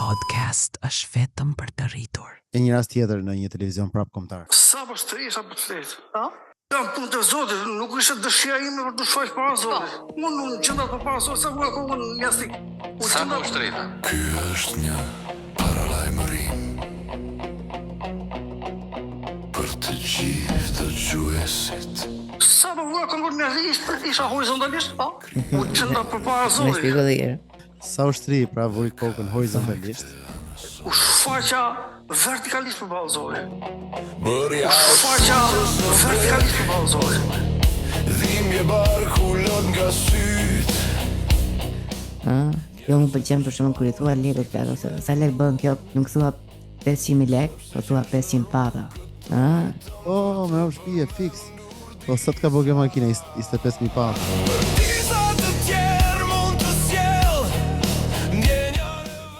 podcast është vetëm për të rritur. E një rast tjetër në një televizion prap kombëtar. Sa për shtresha për të fletë? Jam punë të Zotit, nuk ishte dëshira ime për të shojë para Zotit. Unë gjenda për para Zotit, sa ku e kohën jastik. Sa për shtreta? Ky është një paralajmërim për të gjithë dëgjuesit. Sa për vura këngër njerëzisht, isha horizontalisht, unë gjenda për para Zotit. Sa ushtri pra vuri kokën horizontalisht. U shfaqa vertikalisht për para Zotit. Bëri U shfaqa vertikalisht për para Zotit. dhimbje barku lët nga syt. Jo më pëlqen për shembull kur I thua lekët plak ose sa lek bën kjo, nuk thua 500.000 lek, po thua 500 pata. Oh, me shtëpi fix. Po sa të ka bëgë makina 25.000 patë. Disa të tjerë mund të sjell.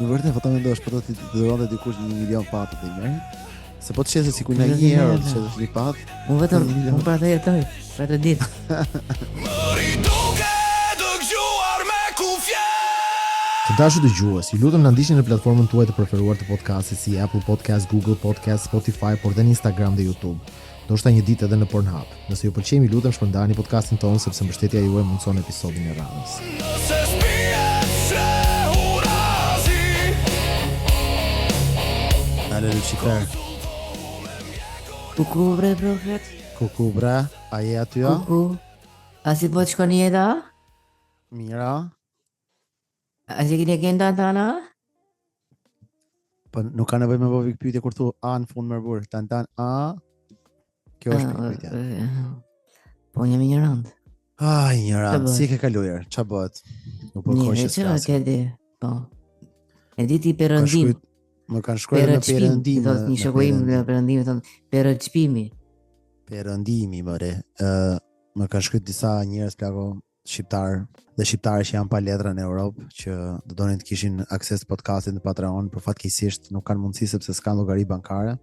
Në vërtet po ta mendosh, po do të dhuronte dikush 1 milion patë të merr. Se po të shese sikur në 1 euro të shese një patë. Unë vetëm unë pra të jetoj, pra të ditë. Mëri duke dëgjuar me kufje. Të dashur dëgjues, ju lutem na ndiqni në platformën tuaj të preferuar të podcastit si Apple Podcast, Google Podcast, Spotify, por edhe në Instagram dhe YouTube. Ndoshta një ditë edhe në Pornhub. Nëse ju pëlqejmë, ju lutem shpërndani podcastin tonë sepse mbështetja juaj mundson episodin e radhës. Nëse spihet se urazi. Ale Lucifer. Kuku bre profet, Kuku bra, a je aty ja? kuku. A si po të shkon jeta? Mira. A si kine kenda tana? Po nuk ka nevojë me bëvi pyetje kur thu a në fund mërbur. Tan a. Kjo është pyetja. Po një ignorant. Ai, njëra, Ç'a bëhet? si ke kaluar? Ç'a bëhet? Nuk po Mirë, kohë çfarë ke di? Po. E di ti perëndim. Më kanë shkruar në perëndim. Thot një shoku im nga perëndimi thon perëçpimi. Perëndimi, more. Më kanë shkruar disa njerëz plako shqiptar dhe shqiptarë që janë pa letra në Europë që do donin të kishin akses të podcastit në Patreon, por fatkeqësisht nuk kanë mundësi sepse s'kan llogari bankare.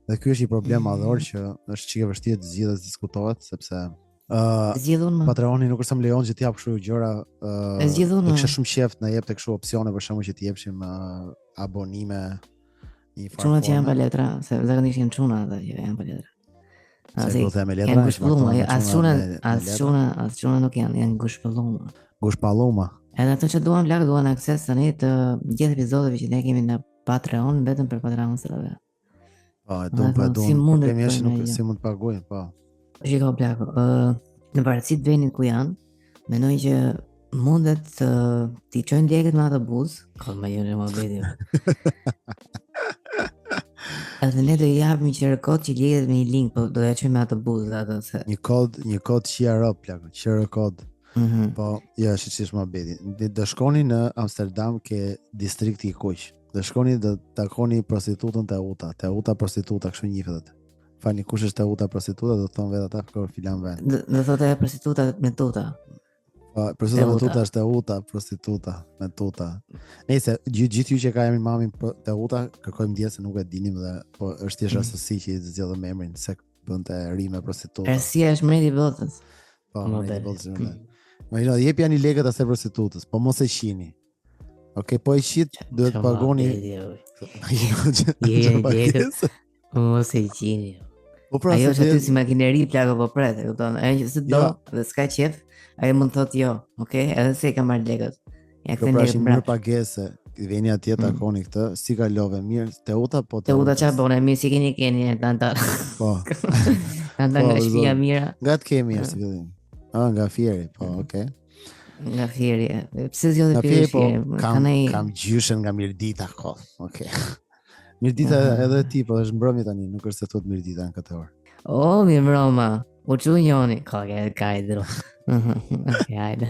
Dhe ky është një problem madhor që është çike vështirë të zgjidhet, të diskutohet sepse Zgjidhun më. Patreoni nuk është më lejon që të jap kështu gjëra. E zgjidhun Do më. kisha shumë qejf na jep të kështu opsione për shkakun që të jepshim abonime një farë. Çunat që janë pa letra, se zakonisht janë çuna ata që janë pa letra. Se po them me letra, janë gushpëlluma, shmartohen as çuna nuk janë gushpëlluma. Gush palloma. Edhe ato që duan plak duan akses tani të gjithë episodeve që ne kemi në Patreon vetëm për Patreonësve. Po, e duan, po e duan. Si mundet Problemi është të nuk bëjnë si mund të paguajnë, po. Shiko plak, në varësi të vendit ku janë, mendoj që mundet t'i çojnë lekët me atë buzë, ka më jone më veti. Edhe ne do I japim QR kod që lidhet me një link, po do ja çojmë me atë buzë atë se. Një kod QR plak, QR kod. Po, ja, shiç më bedi. Do shkoni në Amsterdam ke distrikti I Kuq. Do shkoni do takoni prostitutën Teuta prostituta, kështu njihet. Fani kush është Teuta prostituta, do thonë vetë ata kur filan vend. Do thotë ajo prostituta me tuta. Po, prostituta me tuta është Teuta prostituta me tuta. Nëse gjithë ju që ka emrin mamin Teuta, kërkojmë ndjes se nuk e dinim dhe po është thjesht rastësi që I zgjodhëm emrin se bënte rime prostituta. Ersia është mreti I botës. Po, Më mreti I bel. botës. Imagjino, jep janë I lekët asaj prostitutës, po mos e qini. Okej, po e qit duhet të pagoni. Mos e qini. Po pra, Ajo se është aty vjen- si makineri plako po pret, e kupton? Ajo që s'do Jo. dhe s'ka qef, ajo mund thotë jo, okay? Edhe se I ka marrë lekët. Ja Kjo kthen pra lekët është një mirë mbrapa. pagese. Veni atje takoni këtë, si kalove mirë, Teuta po Teuta çfarë bën? Mi si keni tanta. Po. Tanta Po, nga shtëpia zot. mira, Nga të kemi është fillim. Nga Fieri, po, okay. nga Fieri. Pse zgjodhi Nga Fieri Fieri po Fieri? kam gjyshen nga Mirdita ko. Okay. Mirdita edhe ti po është mbrëmje tani, nuk është se thot Mirdita në këtë orë. O, mi mbroma. U çu njoni. Ka I dro. Okej, hajde.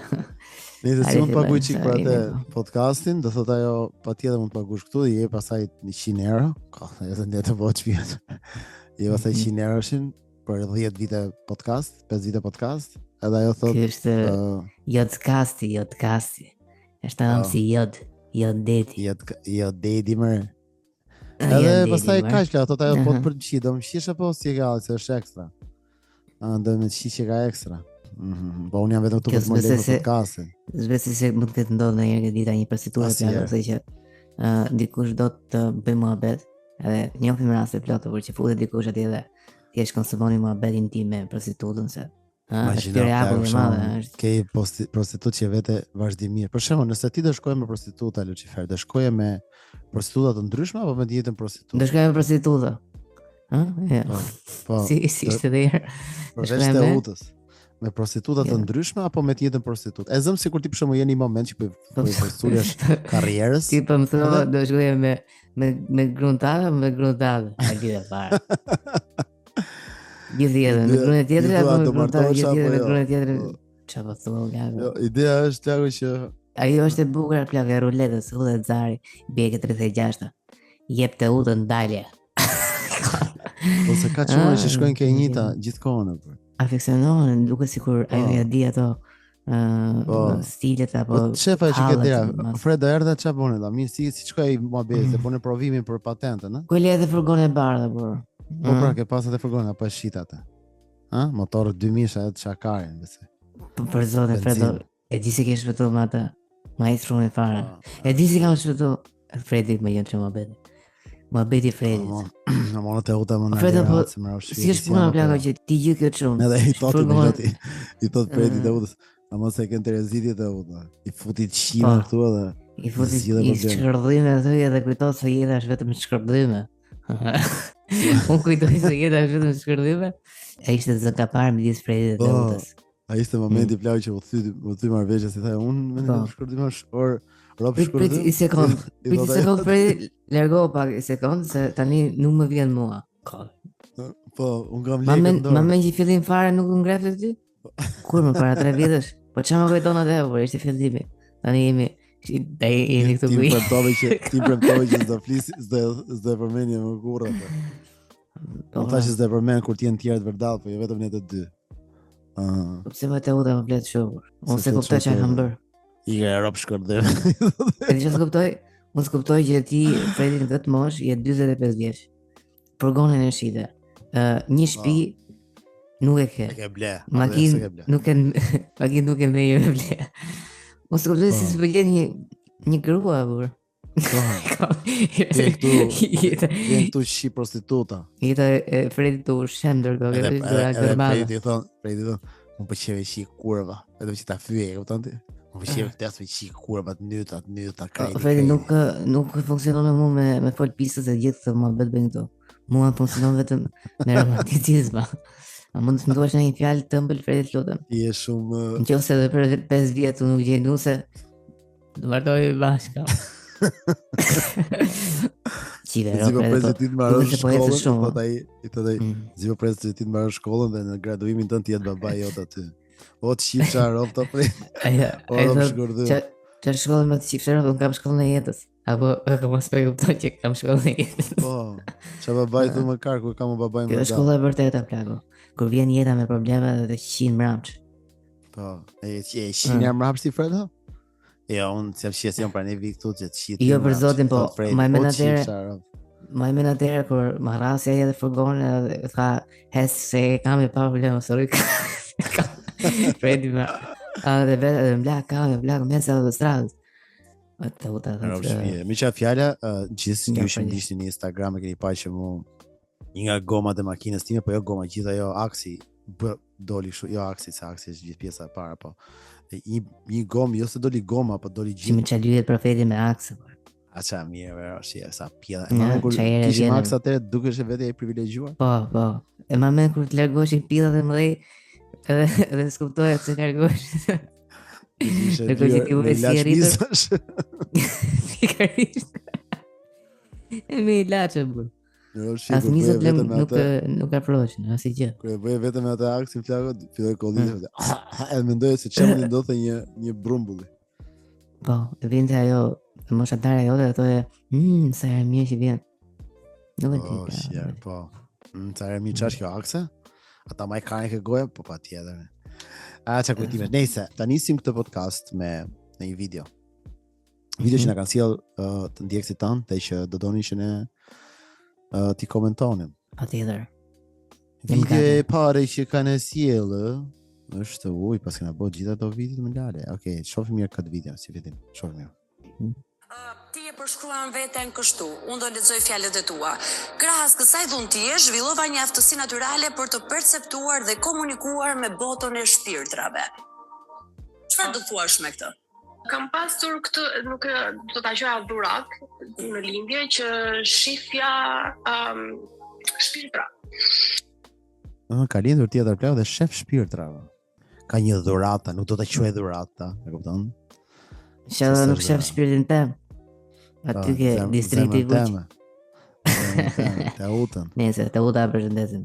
Nëse si Hajde, mund të paguaj fillojmë, çik se për atë jemi, podcastin, do thot ajo patjetër mund të paguash këtu dhe je pasaj 100 euro. Ka, edhe ne të bëj çmjet. Je pasaj 100 euroshin për 10 vite podcast, 5 vite podcast. Edhe ajo thot Ky është jodkasti. Është am si jod deti. jo dedi më. Edhe pastaj kaq la, thot ajo po të përgjigj, do më shish apo si e ka, se është ekstra. Do më shish që ka ekstra. Po unë jam vetëm këtu për të më lekë podcastin. Zbesi se mund të ketë ndodhur ndonjëherë që dita një prostitutë Asnjëherë. plagë, ose që dikush do të bëj muhabet, edhe njohim raste plota kur që futet dikush atje dhe thjesht konsumoni muhabet intim me prostitutën se është reagull e madhe, është ke prostitutë që vete vazhdimisht. Për shembull, nëse ti do shkoje me prostituta Lucifer, do shkoje me prostituta të ndryshme apo me të njëjtën prostitutë? do shkoj me prostituta. Ja. Po. Si ishte dhe herë. Përveç të utës. Me prostituta të ndryshme apo me të njëjtën prostitutë? E zëm sikur ti për shembull je në një moment që po përsullesh karrierës. Ti po më thua do shkoje me gruntave, me gruntave. A di e fare. Gjithë jetën, me grunë tjetër apo me gruntave, gjithë jetën me grunë tjetër. Çfarë po thua Lago? Jo, ideja është Lago që Ajo është e bukur plak e ruletës, udhë Zari, bie 36. Jep të udhën dalje. ose ka çuna që shkojnë ke njëta gjithkohën apo. Afeksionohen, duke sikur ajo ja di ato stilet apo Shefa që ke dera, mas- Freda erdha çfarë bën ata? Mirë si shkoi muhabet, se bën provimin për patentën, ëh? Ku le edhe furgonë e bardhë por. Po pra ke pasat e furgonin apo e shit atë? Ha? Motor 2000 atë çakarin, besoj. Për zotin Fredo, e di se ke shpëtuar me atë maestrun e fare. E di se kam shpëtuar Fredi më jam çmë muhabet. Muhabeti Fredit. Në monat e uta më në Fredo, po, se më rrofshi. Si është puna plaka që ti gjithë këtë shumë. Edhe i thotë Furgonë- Miloti, i thotë Fredi të udhës. Ama se kënë Terezitjet e uta. I futi të shime Po. këtu edhe. I futi zgjidhe i probleme. shkërdhime dhe edhe kujtohet se jeta është vetëm shkërdhime. Unë kujtoj se jeta është vetëm shkërdhime. Ai ishte zëkapar midis Fredit dhe Po. Utës. Ai ishte momenti plau që u thy marrëveshje si tha unë Po. mendoj shkërdim është or rob Prit shkërdim. i sekond. I Prit i thotë sekond ajo, Fredi, largo pak i sekond se tani nuk më vjen mua. Po, unë kam Ma lekë men në dorë. ma men që fillim fare nuk më ngrefe ty? Kur më para 3 vjetësh? Po çfarë më kujton atë, por ishte fillimi. Tani jemi këtu Ti bëj. premtove që s'do flisi, s'do përmendje më kurrë atë. Po, Unë thashë s'do përmend kur t'jen tjerë të vërdall, po jo vetëm ne të dy. po pse më të uta më flet shumë. Unë Se se të kuptoj çfarë çfarë kam ke- bërë. I ke rob shkërdim. E di çfarë kuptoj? Unë s'kuptoj që ti Fredi në këtë mosh je 45 vjeç. Furgonin e shite. Një shtëpi nuk e ke. E ke ble. Makinë nuk e makinë nuk e merr me ble. Unë s'kuptoj si s'pëlqen një grua burr. Vjen këtu shi prostituta. Jeta e Fredit të ushqendër do Edhe këtë gjëra edhe normale. Fredi thon, unë pëlqej shi kurva, edhe që ta fyej, e kupton ti? Unë pëlqej këtë as shi kurva të nyta, krejt. Fredi nuk funksionon me mua me fol pistës e gjithë të muhabet bëjnë këto. Mua funksionon vetëm me romanticizma. A mund të më thuash një fjalë të ëmbël Fredit lutem? Ti je shumë Nëse edhe për 5 vjet unë nuk gjej nuse, do martoj bashka. Qive, Zi po presë ti të mbarosh duket se po ecësh shkollën, shumë, thot ai, i thot ai, zi po presë ti të mbarosh shkollën dhe në graduimin tënd të jetë babai jot aty. O të shifsha rob të prej. O rob shkurdhë. Çfarë shkollë më të çifsherë, unë kam shkollën e jetës. Apo kam mos e kuptoj që kam shkollën e jetës. Po, ç'a babai thu më kar kur kam babai më. Kjo është shkolla e vërtetë plako. Kur vjen jeta me probleme dhe të qin mramç. Po, e shin jam rapsi Fredo? Jo, unë se fshes jam pranë vi këtu që të shit. Jo, për zotin, po, ma e men atere- atëre. Ma e men atëherë kur ma rrasi ai edhe furgonin dhe tha, hes se kam e pa probleme, sorry. Fredi ma. Dhe vetë dhe mblak kam e mblak mes autostradës. Të uta Mirë, më qa fjala, gjithë Ja, ju që po, ndishni në Instagram e keni pa që mu një nga gomat e makinës time, po jo goma, gjithë ajo aksi doli kështu, jo aksi, se aksi është gjithë pjesa e para, po një gomë, jo se doli goma, po doli që më gjithë. qalyet profeti me aksë. A qa mirë, vero, shi, sa pjeda. Ja, Ma kur qa ere kishim vjenë. aks atëre, dukesh e vetë e privilegjuar. Po. E ma men kur të largosh i pilla dhe mëdhej, edhe s'kuptoja se largosh. Ishe Dhe kur që ti u e si e rritur. misash. Pikërisht. E me i lache, bur. Jo, shi, As kur bëje nisët vetëm me atë, nuk approachin, as i gjë. kur e bëje vetëm me atë aksin flakot, filloi kollitë, e mendoj se çfarë mundi ndodhte një brumbulli. Po, vinte ajo, moshatare jote dhe thoje, sa herë mirë që vjen. Nuk e di. Oh, shjer, po. Ca herë mi qash kjo akse? Ata ma i kanë ke goja, po pa tjetër. Qa kujtime. Nejse, ta nisim këtë podcast me një video. Video që na kanë sjell të ndjekësit tanë, te që do doni që ne t'i komentonim. Pa tjetër. Video e pare që kanë sjellë është, pas kena bo gjitha do videot më lale. Okej, shohim mirë këtë video, si vidim. Shohim mirë. Ti e përshkruan veten kështu, unë do lexoj fjalët e tua. Krahas kësaj dhuntie, zhvillova një aftësi natyrale për të perceptuar dhe komunikuar me botën e shpirtrave. Çfarë do thuash me këtë? Kam pasur këtë, nuk do ta quaja dhurat në lindje, që shifja shpirtra. Ka lindur tjetër plak dhe shef shpirtrave. Ka një dhurata, nuk do ta quaj dhurata, e kupton? Që nuk shef shpirtin tem. Aty ke distrikti i Vuç. Te utën. Nëse te uta përshëndesim.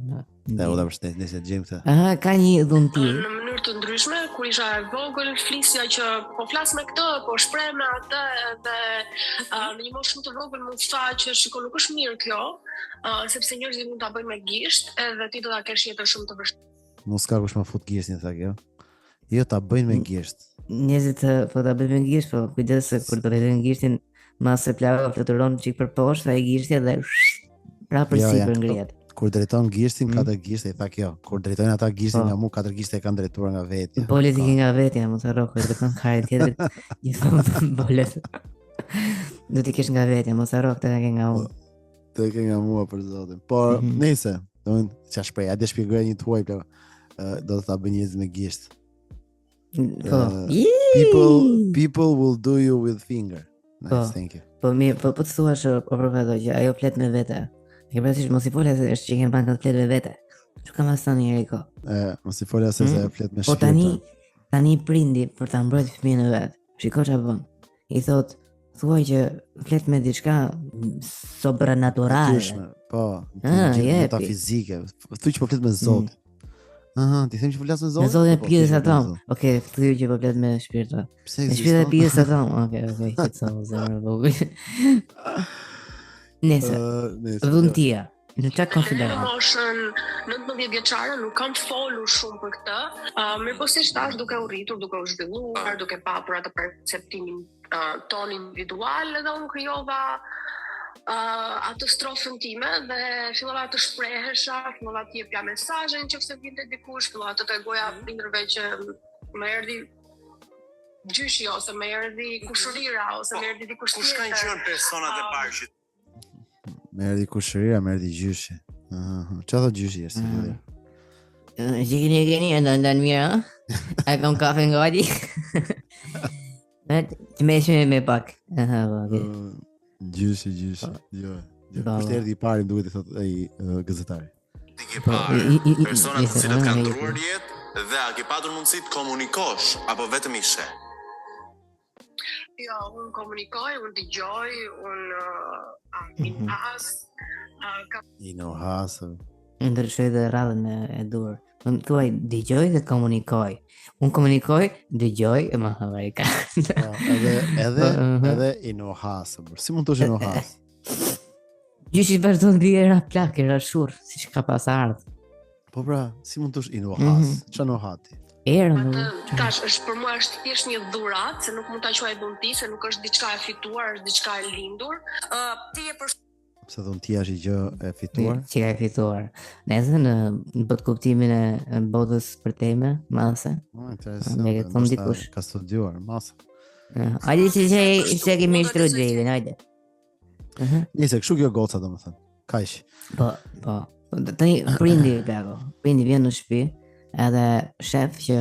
Te uta përshëndesim, nëse gjejmë këtë. Aha, ka një dhunti. Në mënyrë të ndryshme, kur isha e vogël, flisja që po flas me këtë, po shpreh me atë, dhe në një moshë shumë të vogël mund të tha që shiko nuk është mirë kjo, sepse njerëzit mund ta bëjnë me gisht, edhe ti do ta kesh jetën shumë të vështirë. Mos ka kush më fut gishtin tha kjo. Jo ta bëjnë me gisht. Njerëzit po ta bëjnë me gisht, po kujdes se kur do të lënë gishtin masë plaga fluturon çik për poshtë ai gishti dhe prapë përsipër ngrihet. Kur drejton gishtin ka të gishte, i tha kjo. Kur drejtojnë ata gishtin nga mu, 4 gishte kanë drejtuar nga vetja. Bolet i nga vetja, mos harro, kur drejton karin tjetër, i thon bolet. Do t'i kesh nga vetja, mos harro këtë ke nga unë. Të ke nga mua për zotin. Por nëse, domun ç'a shpreh, a dhe shpjegoj një tuaj plak. Do të ta bëj njerëz me gisht. People will do you with finger. Nice, thank you. Po mirë, po të thuash o profeto që ajo flet me vete. Ke parasysh mos i folë se është që kem bankat flet me vete. Çu kam as tani Eriko. Mos i folë se flet me shpirtin. Po tani prindi për ta mbrojtur fëmijën e vet. Shiko ç'a bën. I thot, thuaj që flet me diçka sobrenaturale. Po, metafizike. Thuaj që po flet me Zot. Aha, ti them që flas me Zotin? Me Zotin e pjesës atom. Okej, thuaj që po flet me shpirtin. Me shpirtin e pjesës atom. Okej, qetso zemra vogël. Nëse. Dhuntia. Në çka konsideron? Në moshën 19 vjeçare nuk kam folur shumë për këtë. Mirë po si thash, duke u rritur, duke u zhvilluar, duke papur atë perceptimin ton individual, edhe unë krijova atë strofën time dhe fillova të shprehesha, fillova të jepja mesazhe nëse vinte dikush, fillova të tregoja prindërve që më erdhi gjyshi ose më erdhi kushërira ose më erdhi dikush tjetër. Kush kanë qenë personat e parë që më erdhi kushërira, më erdhi gjyshi. Çfarë thot gjyshi është? Gjeni ndan mirë, a kam kafe gati? Të me pak. Gjyshi. Jo. Kushtë erdi i pari duhet i thot ai gazetari. Ti ke parë personat të cilët kanë ndruar jetë dhe a ke patur mundësi të komunikosh apo vetëm i sheh? Jo, unë komunikoj, unë dëgjoj, unë i nohas. Ndryshoj dhe radhën e dur. Unë thuaj dëgjoj dhe komunikoj. Unë komunikoj, dëgjoj e më havaj ka. Edhe i nohas. Si mund të është i nohas? Gjyshi vazhdon dhe era plak, era shur, si që ka pas ardhë. Po pra, si mund të është i nohas? Qa nohati? Tash, për mua është thjesht një dhurat, se nuk mund ta quaj dhunti, se nuk është diçka e fituar, është diçka e lindur. Ti e Pse dhuntia është gjë e fituar? Që ka e fituar. Nëse në bot kuptimin e botës për teme, mase. Interesant. Ka studiuar masa. Hajde që kemi shtru drejtën, hajde. Nëse kështu kjo goca domethënë. Kaq. Po. Tani prindi vjen në shtëpi, edhe shef që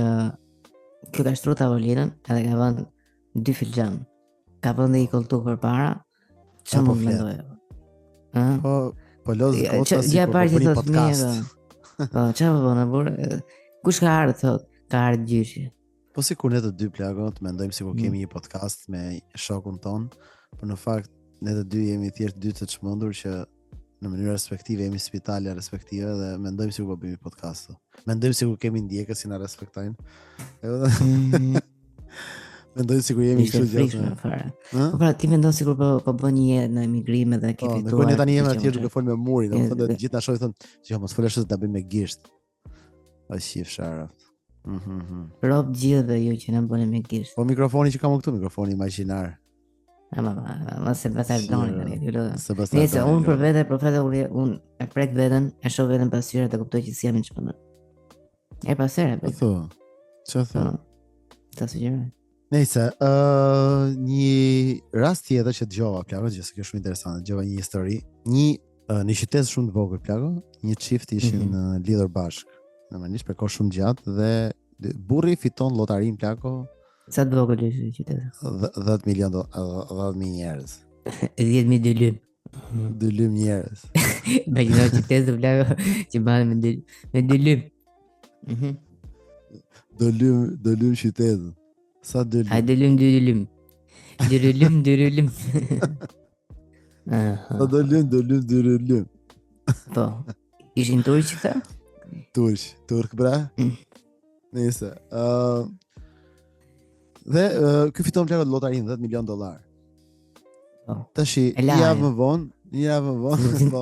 kjo ka shtru tavolinën, edhe ka vënë 2 filxhan. Ka vënë i koltuk përpara. Çfarë mund mendoj? Po lozë goca si për një podcast. Po, çfarë bëna burr? Kush ka ardhur thot? Ka ardhur gjyshi. Po si kur ne të dy plagot mendojmë sikur kemi një podcast me shokun ton, por në fakt ne të dy jemi thjesht dy të çmendur që në mënyrë respektive jemi spitale respektive dhe mendojmë sikur po bëjmë podcast. Mendojmë sikur kemi ndjekës që na respektojnë. Mendoj sikur jemi kështu gjatë. Po pra ti mendon sikur po bën një jetë në emigrim edhe ke fituar. Po ne tani jemi atje duke folur me murin, domethënë të gjithë na shohin thonë, "Jo, mos fol ashtu se ta bëjmë me gisht." Ai shif sharaft. Rob gjithë dhe ju që na bëni me gisht. Po mikrofoni që kam këtu, mikrofoni imagjinar. Ma se pastaj doni tani. Nëse unë për vete, profeta unë e prek veten, e shoh veten pasqyra të kuptoj që si jam në çmend. E pasere. Po. Çfarë thon? Ta sugjeroj. Nëse, një rast tjetër që dëgjova plako, që kjo është shumë interesante, dëgjova një histori, një qytet shumë të vogël plako, një çift ishin lidhur bashk, normalisht për kohë shumë gjatë dhe burri fiton llotarin plako. Sa të vogël ishte qyteti? 10 milion 10.000 njerëz. 10.000 dylym. Dylym njerëz. Imagjino qytetin plako që bëhen me dylym. Dylym qytetin. Sa dylym? Ai dylym. Sa dylym. Po. Ishin turq këta? Turk bra. Nëse. Dhe ky fiton plako llotarin $10 milion. Tashi një javë më vonë,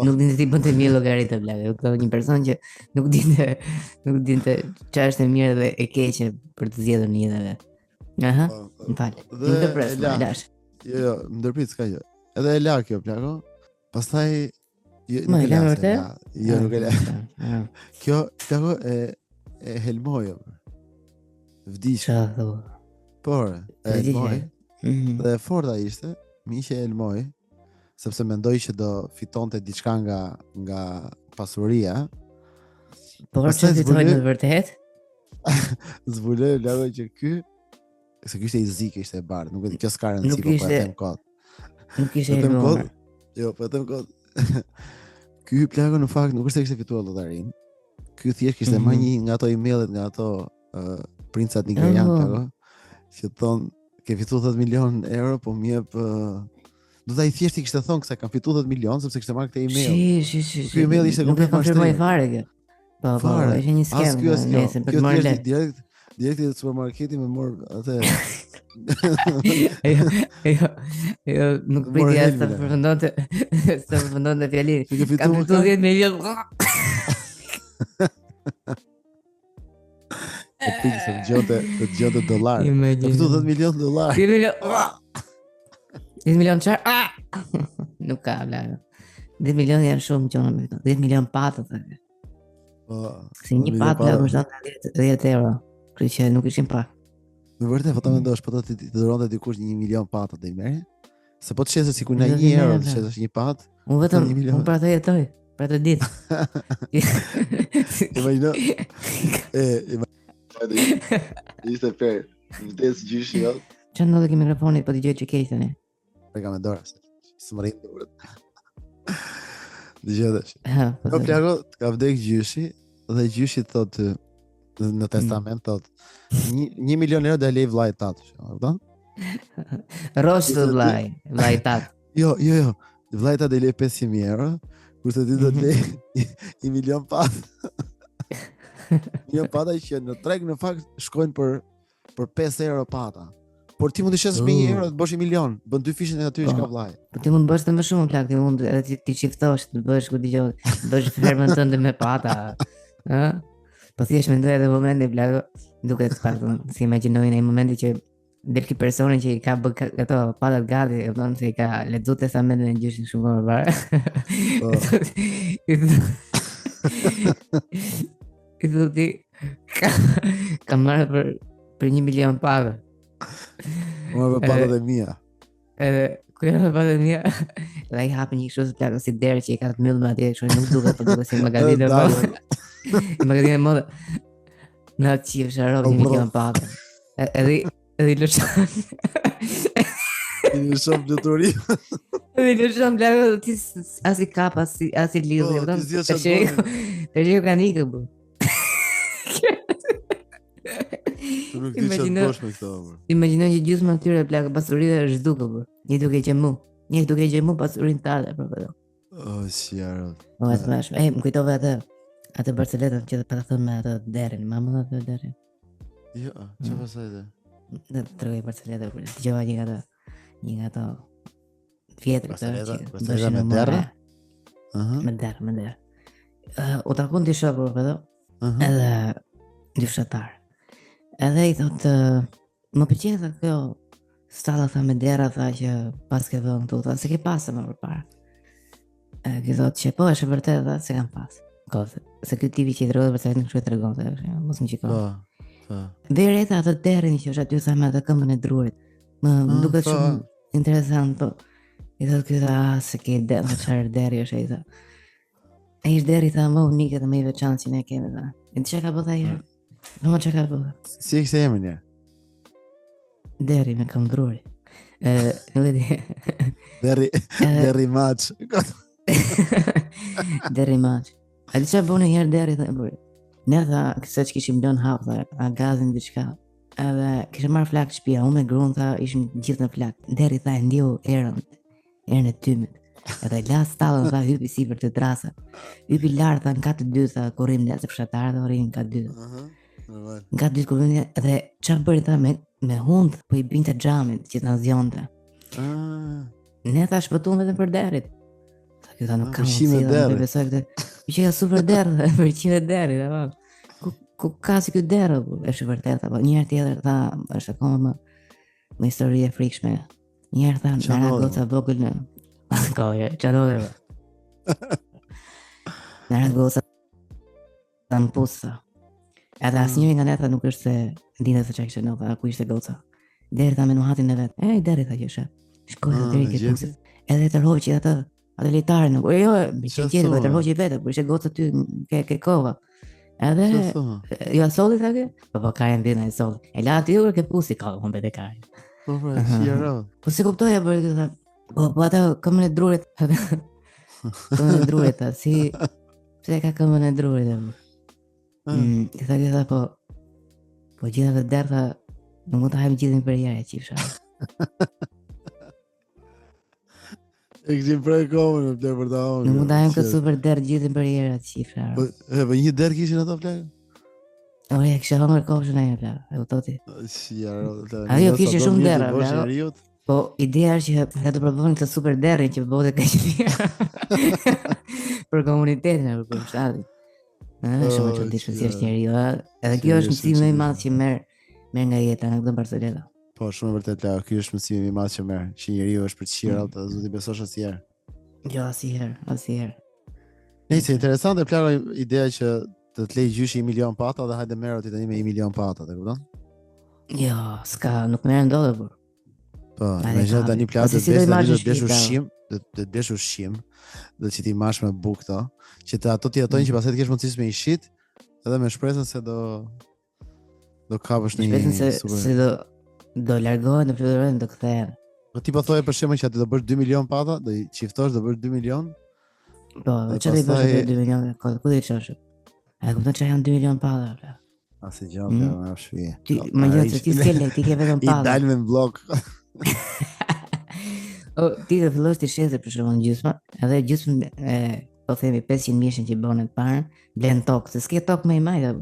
nuk dinte ti bënte mirë llogaritë plako. Kjo një person që nuk dinte çfarë është e mirë dhe e keqe për të zgjedhur në jetë vet. Aha. M'fal. Jo, më ndërprit s'ka gjë. Edhe e la kjo plako. Pastaj nuk e la vërtet? Jo, nuk e la. Kjo plako e helmoi. Vdiq. Por, e helmoi. Dhe forta ishte, miqe e helmoi, sepse mendoi që do fitonte diçka nga pasuria. Por çfarë fitoi në vërtet? Zbuloi plako që ky se kishte i zik, ishte e bardhë, nuk e di, kjo s'ka rëndësi, po e them kot. Nuk ishte helmuar. Jo, po e them kot. Ky plako në fakt nuk është se kishte fituar llotarin. Ky thjesht kishte marrë një nga ato emaillet nga ato princat nigerian plako, që thon ke fituar 10 milion euro, po më jep do ta i thjesht i kishte thon se kam fituar 10 milion sepse kishte marrë këtë email. Ky email ishte komplet konfirmoi fare kjo. Po, ishte një skem. Nëse për të marrë direkt në supermarketi më mor atë. Jo, nuk priti as të përfundonte fjalin. Kam fituar 10 milion. Pikë të gjote dollar. Kam fituar $10 milion. 10 milion çfarë? Nuk ka bla. 10 milion janë shumë që unë 10 milion patë. Si një patë la kushton 10 euro. Kërë që nuk ishin pak. Në vërtet, po ta mendosh, po të dhuronte dikush 1 milion patë të i merri? Se po të shesë sikur na 1 euro të shesë një patë. Unë vetëm, unë pra të jetoj, pra të ditë. Imagino, ishte per, vdes gjyshi jot. Që ndodhe ki mikrofonit, po t'i gjoj që kejtë një? Preka me dora, së më rritë durët. Dëgjëdesh. Po plako, ka vdek gjyshi, dhe gjyshi thotë, në testament thot 1 milion euro dhe lej vllai tat, e kupton? Rosh të vllai tat. Jo, vllai tat dhe lej 500.000 euro, kurse ti do të lej 1 milion pat. 1 milion pata që në treg në fakt shkojnë për 5 euro pata. Por ti mund të shes me 1 euro të bësh 1 milion, bën 2 fishën e aty që ka vllai. Po ti mund të bësh të më shumë plak, ti mund edhe ti shiftosh, të bësh ku dëgjoj, bësh fermën tënde me pata. Ë? Po thjesht mendoj edhe momenti plako, duket pak, si imagjinoj në momenti që del ky personi që i ka bë ato patat gati, e thon se i ka lexuar testamentin e gjyshin shumë më parë. I thotë ka marrë për 1 milion patë. Unë për patat e mia. Edhe ku janë patat e mia? Dhe i hapën një kështu plako si derë që i ka të mbyllur me atje, kështu nuk duket, po duket si magazine modë. Magazine modë. Në atë qifë sharov 1 milion patë. Edhe i lëshon. I lëshon ploturi. Edhe i lëshon plako as i kap, as i lidhë. Të shiko ka nikë, bu. Imagjino që gjysmë atyre plako pasurive është zhdukë, bu. Një duke gjemu pasurinë tale, për përdo. Si arot. Më kujtove atë Barceletën që pa të thënë me atë derin, ma më dhe atë derin. Jo, që pasaj dhe? Dhe të tërgoj Barceletën, të gjova një nga ato vjetër këtë që bëshin me derë? Me derë. U takun t'i shopër, përdo, edhe dy fshatarë. Edhe i thotë, më pëlqen tha kjo stalla tha me dera, tha që pas ke dhënë këtu, tha se ke pasë më përpara. Ki thotë që po është vërtet, tha se kam pasë. Se ky tipi që i drohet për sa nuk shkoj tregon se mos më shiko. Vereta atë derrin që është aty sa me atë këmbën e drurit. Më duket shumë interesant, po. I thotë ky se ke derë, çfarë deri është ai tha. Ai është deri tha më unike dhe më i veçantë që ne kemi tha. E çka ka bëta ai? Nuk çka ka bëta. Si e kishte emrin ja? Deri me këmbë druri. Nuk e di. Deri maç. Deri maç. A di çfarë bënë herë deri tha buri. Ne tha se kishim lënë hap tha, a gazin diçka. Edhe kishte marrë flak shtëpia, unë me gruan tha ishim gjithë në flak. Deri tha e ndiu erën e tymit. Edhe la stallën tha hypi sipër të trasa. Hypi lart tha në kat të dytë tha kurrim ne se fshatarët rrin kat dytë. Nga dytë kurrim edhe çfarë bëri tha me hund po i binte xhamit që na zgjonte. Ne tha shpëtuam vetëm për derit. Tha ky tha nuk ka mundësi të besoj këtë. Që ja super derë, për qinë deri, ku ka si ky derë, është vërtet apo një herë tjetër tha është akoma më histori e frikshme. Një herë tha na goca vogël në kohë, çfarë? Na goca tan pusa. Edhe asnjëri nga ne tha nuk është se dinë se çka kishte në tha ku ishte goca. Deri tha me nuhatin e vet. Deri tha që shef. Shkoi deri ke pusit. Edhe të rroqi atë lejtare nuk. Jo, biçëti po të rroqi vetë, por ishte goca ty ke kova. Edhe jo solli tha ke? Po ka ndjen ai solli. E la aty ke pusi ka humbet e kaj. Po shiro. Po se kuptoja për këtë. Po ata këmbën e drurit. Këmbën e drurit ta si pse ka këmbën e drurit. I tha që po gjitha të derë tha nuk mund të hajmë gjithin për jare qifsha. E këshim prej komën në plek për ta onë. Nuk mund të hajmë këtë super derë gjithin për jare qifsha. Po një derë kishin ato plek? Ore, kështë hongër kopshën e një plek, e u toti. Ajo kishin shumë derë, plek. Po ideja është që ka të përbënë këtë super derën që bëhet e ka që fja. Për komunitetin e për shtatit. Shumë që të ishtë është njeri, edhe kjo është mësimi më i madh që merr nga jeta në këtë Barcelona. Po, shumë vërtet la, kjo është mësimi më i madh që merr, që njeriu është për të qira, të zoti besosh asnjëherë. Jo, asnjëherë. Nëse interesante plako ideja që të lej gjyshi 1 milion pata dhe hajde merro ti tani me 1 milion pata, e kupton? Jo, s'ka, nuk merr ndodhe por. Po, imagjino tani plako të bësh ushqim, të bësh ushqim, dhe që ti mash me buk këto, që të ato ti atojnë që pastaj të kesh mundësi me i shit, edhe me shpresën se do kapësh në një super. Se do largohen, do fluturohen, do kthehen. Po ti po thoje për shembull që aty do bësh 2 milion pata, do i çiftosh do bësh 2 milion. Po, çfarë i bësh 2 milion? Ku do i çosh? A kupton çfarë janë 2 milion pata? Asi gjallë, më shpije. Ti më jep se ti s'ke lek, ti ke vetëm pata. I dal me blok. Ti do fillosh të shesë për shkakun gjysmë, edhe gjysmë po themi 500 mijë që bënë të parë, blen tokë, se s'ke tokë më i madh,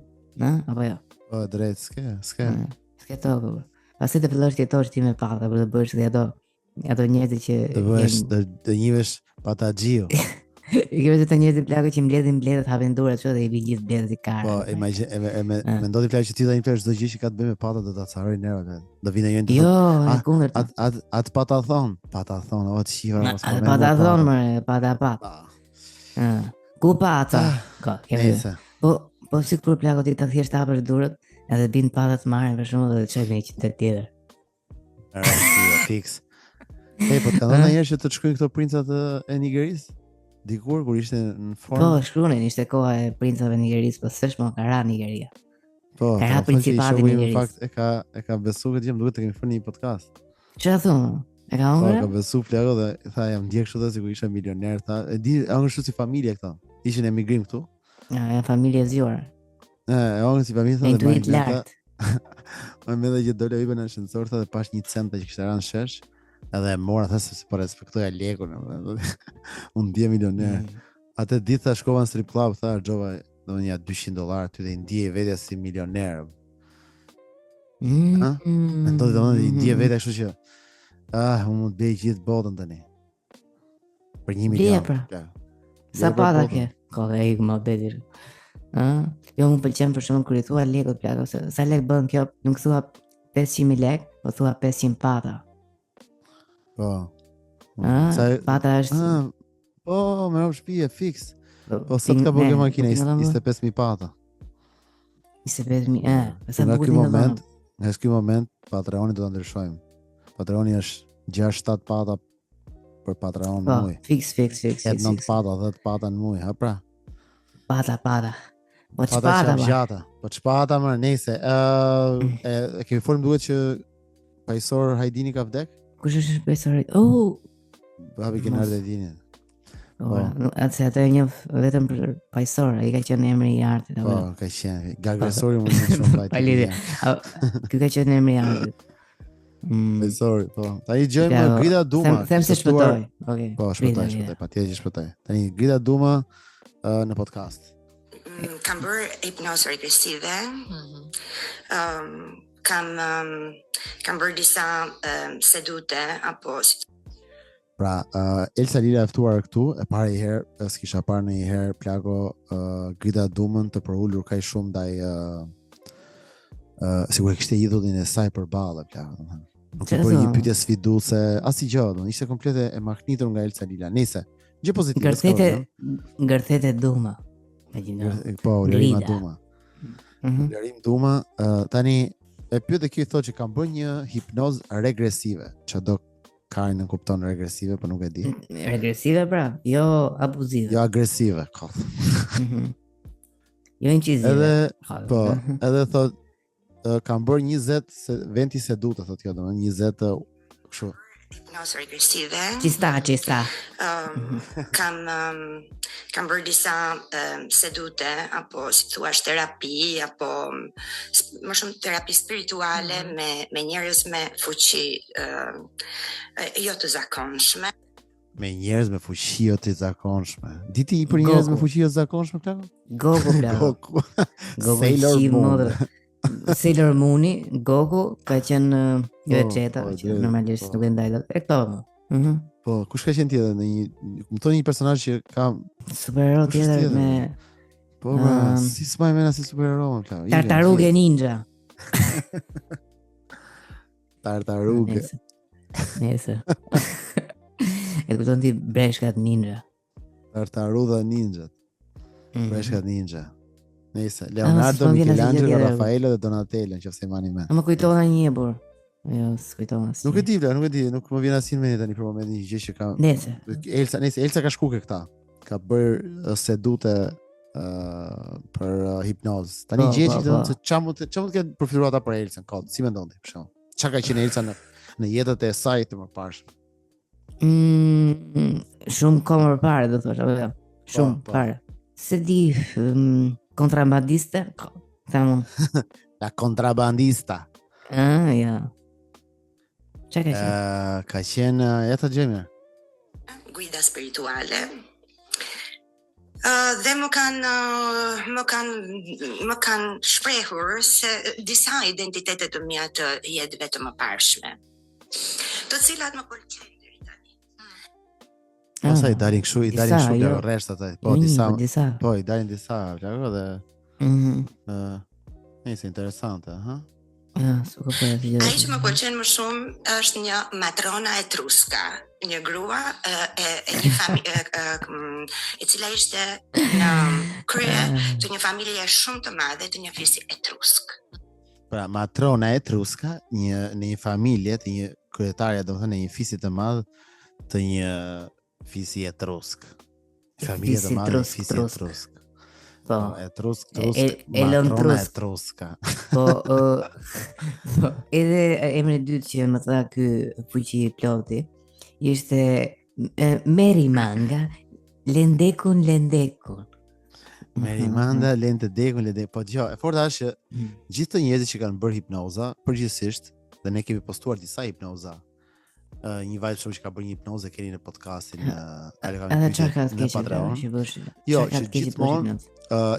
apo jo? Po drejt, s'ke. S'ke tokë. Pastaj të fillosh të jetosh ti me pata, për të bërsh dhe ato njerëz që të njihesh pataxhiu. I ke vetë të njerëz plagë që mbledhin bledet hapen durat çdo dhe i vin gjithë bledet i karë. Po, mendoj plagë që ti tani flesh çdo gjë që ka të bëjë me patat do ta carroj nervat. Do vinë njëri. Jo, e kundërta. At patathon, o të shiva mos. At patathon më pata. Ku pata? Ka, kemi. Po sikur plagë ti ta thjesht hapësh durat, edhe bin patat marrin për shkakun dhe çaj me një qytet tjetër. Fix. Po të kanë ndonjëherë që të shkojnë këto princat e Nigerisë? Dikur kur ishte në formë. Po, shkruanin, ishte koha e princave nigerisë, po s'është më ka ra Nigeria. Po, ka ra principati Nigerisë. Në fakt e ka besu këtë gjë, më duhet të kemi fërë një podcast. Çfarë thon? E ka hëngrë? Po, ka besu plako dhe tha jam ndjek kështu dhe sikur isha milioner, tha. E di, hëngrë kështu si familje këta. Ishin emigrim këtu. Ja, janë familje zgjuar. Hëngrë si familje tha dhe lart. Më dhe që dole ibe në ascensor tha dhe pash një centa që kishte ranë shesh. Edhe e mora tha se po respektoja lekun. Unë ndje milioner. Atë ditë tha shkova në strip club, tha xhova domethënë $200 ty dhe i ndjej vetja si milioner. Mendoj domethënë i ndjej vetja kështu që unë mund të bëj gjithë botën tani. Për 1 milion. Sa pata ke? Ka dhe ik më bedir. Jo më pëlqen për shkakun kur i thua lekët plako se sa lek bën kjo, nuk thua 500.000 lek, po thua 500 pata. Po. Pata është. Po, më rob shtëpi fix. Po sot ka bërë makina 25.000 pata. 25.000. Sa Nga bukur ky një moment, dhënë. nga ky moment Patreoni do ta ndryshojmë. Patreoni është 6-7 pata për Patreon në Po, muaj. fix. 9 pata, 10 pata në muaj, ha pra. Pata. Po Pata çpata. që gjata. Po çpata më nëse e kemi folur duhet që Pajsor Hajdini ka vdek? Kush është besori? Oh, Babi Kenar Hajdini. atë një vetëm për Pajsor, ai ka qenë emri i artit apo. Po, ka qenë. Gagresori mund të shumë fajt. Pa lidhje. Ky ka qenë emri i artit. Pajsori, po. Tani gjejmë Grida Duma. Them se shpëtoj. Okej. Po, shpëtoj, patjetër që shpëtoj. Tani Grida Duma në podcast. Kam bërë hipnozë regresive. Kam bërë disa sedute apo Pra, Elsa Lila e ftuar këtu, e para i herë, s'kisha parë në i herë plako Grida Dumën të përullur kaj shumë ndaj sigur e kishte idhullin e saj për ballë plako. Nuk e bërë një pyetje sfiduese, asnjë gjë, ishte komplete e mahnitur nga Elsa Lila. Nëse, gjë pozitive. Ngërthete Duma. Po, Lerima Duma. Lerim Duma, tani e pyete kjo thotë që kam bërë një hipnozë regresive, që do Karin në kupton regresive, po nuk e di. Regresive pra, jo abuzive. Jo agresive, kot. Jo incizive. Edhe thot kam bërë 20 venti seduta, thot kjo, domethënë 20 kështu. Hipnozë regresive. Qista. Kam bërë disa sedute apo si thua terapi apo më shumë terapi spirituale me njerëz me fuqi jo të zakonshme. Me njerëz me fuqi jo të zakonshme. Diti për njerëz me fuqi jo të zakonshme këta? Goku. Sailor Moon, Goku ka qenë Vegeta, që normalisht nuk e ndaj dot. E këto. Po, kush ka qenë tjetër në një, më thoni një personazh që ka superhero tjetër me po, si s'maj mena si superhero, plako. Tartaruga Ninja. Tartaruga. Nëse. E kupton ti breshkat ninja. Tartaruga Ninja. Breshkat Ninja. Nëse Leonardo, Michelangelo, Raffaello dhe Donatello, nëse mani me. Më kujtova një burr. Jo, s'kujtova asnjë. Nuk e di, nuk më vjen asnjë mend tani për momentin një gjë që ka. Elsa ka shkuar këta. Ka bërë sedute për hipnozë. Tani gjë që thonë se çfarë mund të ketë përfituar ata për Elsën, kod. Si mendon ti për shkak? Çka ka qenë Elsa në jetët e saj të mëparshme? Shumë kohë më parë do thosh, apo jo? Shumë parë. Se di kontrabandiste, thamë. La kontrabandista. Ja. Çka ka qenë? Ka qenë Eta Gjemja. Guida spirituale. Dhe më kanë shprehur se disa identitete të mia të jetëve të mëparshme, të cilat më pëlqejnë deri tani. Mos ai dalin kështu, i dalin shumë rresht ata. Po disa. Po i dalin disa, plako dhe. Nëse interesante, ha? Suko për e ai që më pëlqen më shumë është një matrona etruska, një grua e një familje e cila ishte në krye të një familje shumë të madhe të një fisi etrusk. Pra matrona etruska në një familje të një kryetaria, domethënë në një fisi të madh të një fisi etrusk. Familje të madhe fisi etrusk. Po, matrona etruska. Po, edhe emri i dytë që më tha ky fuqi i ploti ishte Merimanga Lendekun. Merimanga Lendekun. Po djo, e forta është që gjithë të njerëzit që kanë bërë hipnoza, përgjithsisht, dhe ne kemi postuar disa hipnoza. Një vajzë shumë që ka bërë një hipnozë keni në podcastin në Patreon. Jo, që gjithmonë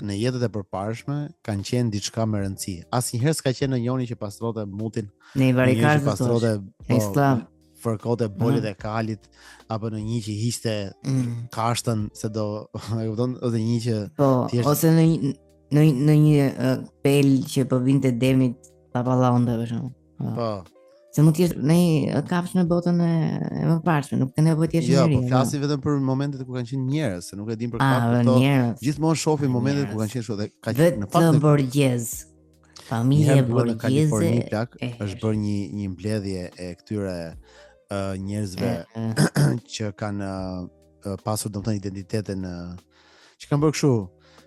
në jetët e përparshme kanë qenë diçka me rëndësi. Asnjëherë s'ka qenë në njëri që pastrote mutin, në një varikazh pastrote fërkote bolit e kalit, apo në një që hiqte kashtën se do, e kupton, ose një që ose në një pel që po vinte demit papallonte për shembull. Po. Se mund të jesh në kafsh në botën e mëparshme, nuk ka nevojë të jesh njeri. Jo, po flasim vetëm për momentet ku kanë qenë njerëz, se nuk e dim për kafshë këto. Gjithmonë shohim momentet ku kanë qenë kështu dhe ka qenë në fakt. Vetëm borgjez familje Në Kaliforni borgjeze. plak është bërë një mbledhje e këtyre njerëzve që kanë pasur domethënë identitetin që kanë bërë kështu,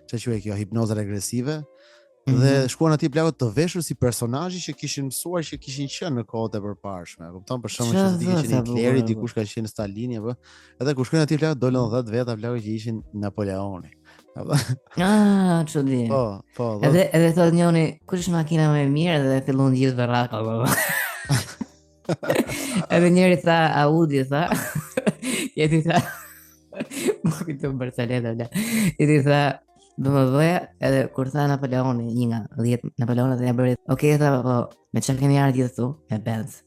çfarë quhet kjo, hipnoza regresive. Dhe shkuan aty plagët të veshur si personazhi që kishin mësuar që kishin qenë në kohët e përparshme. Kupton, për shembull që ti kishin Hitleri, dikush ka qenë Stalini apo edhe kur shkojnë aty plagët dolën 10 veta plagë që ishin Napoleoni. Çudi. Po. Edhe thotë njëri, kush është makina më e mirë dhe fillon gjithë berraka. Edhe njëri tha Audi tha. Jeti tha. Më kujto Barcelona. Jeti tha BMW-ja, edhe kur tha Napoleoni, një nga 10 Napoleonët ja bëri. Okej, tha po, me çfarë keni ardhur këtu? Me Benz.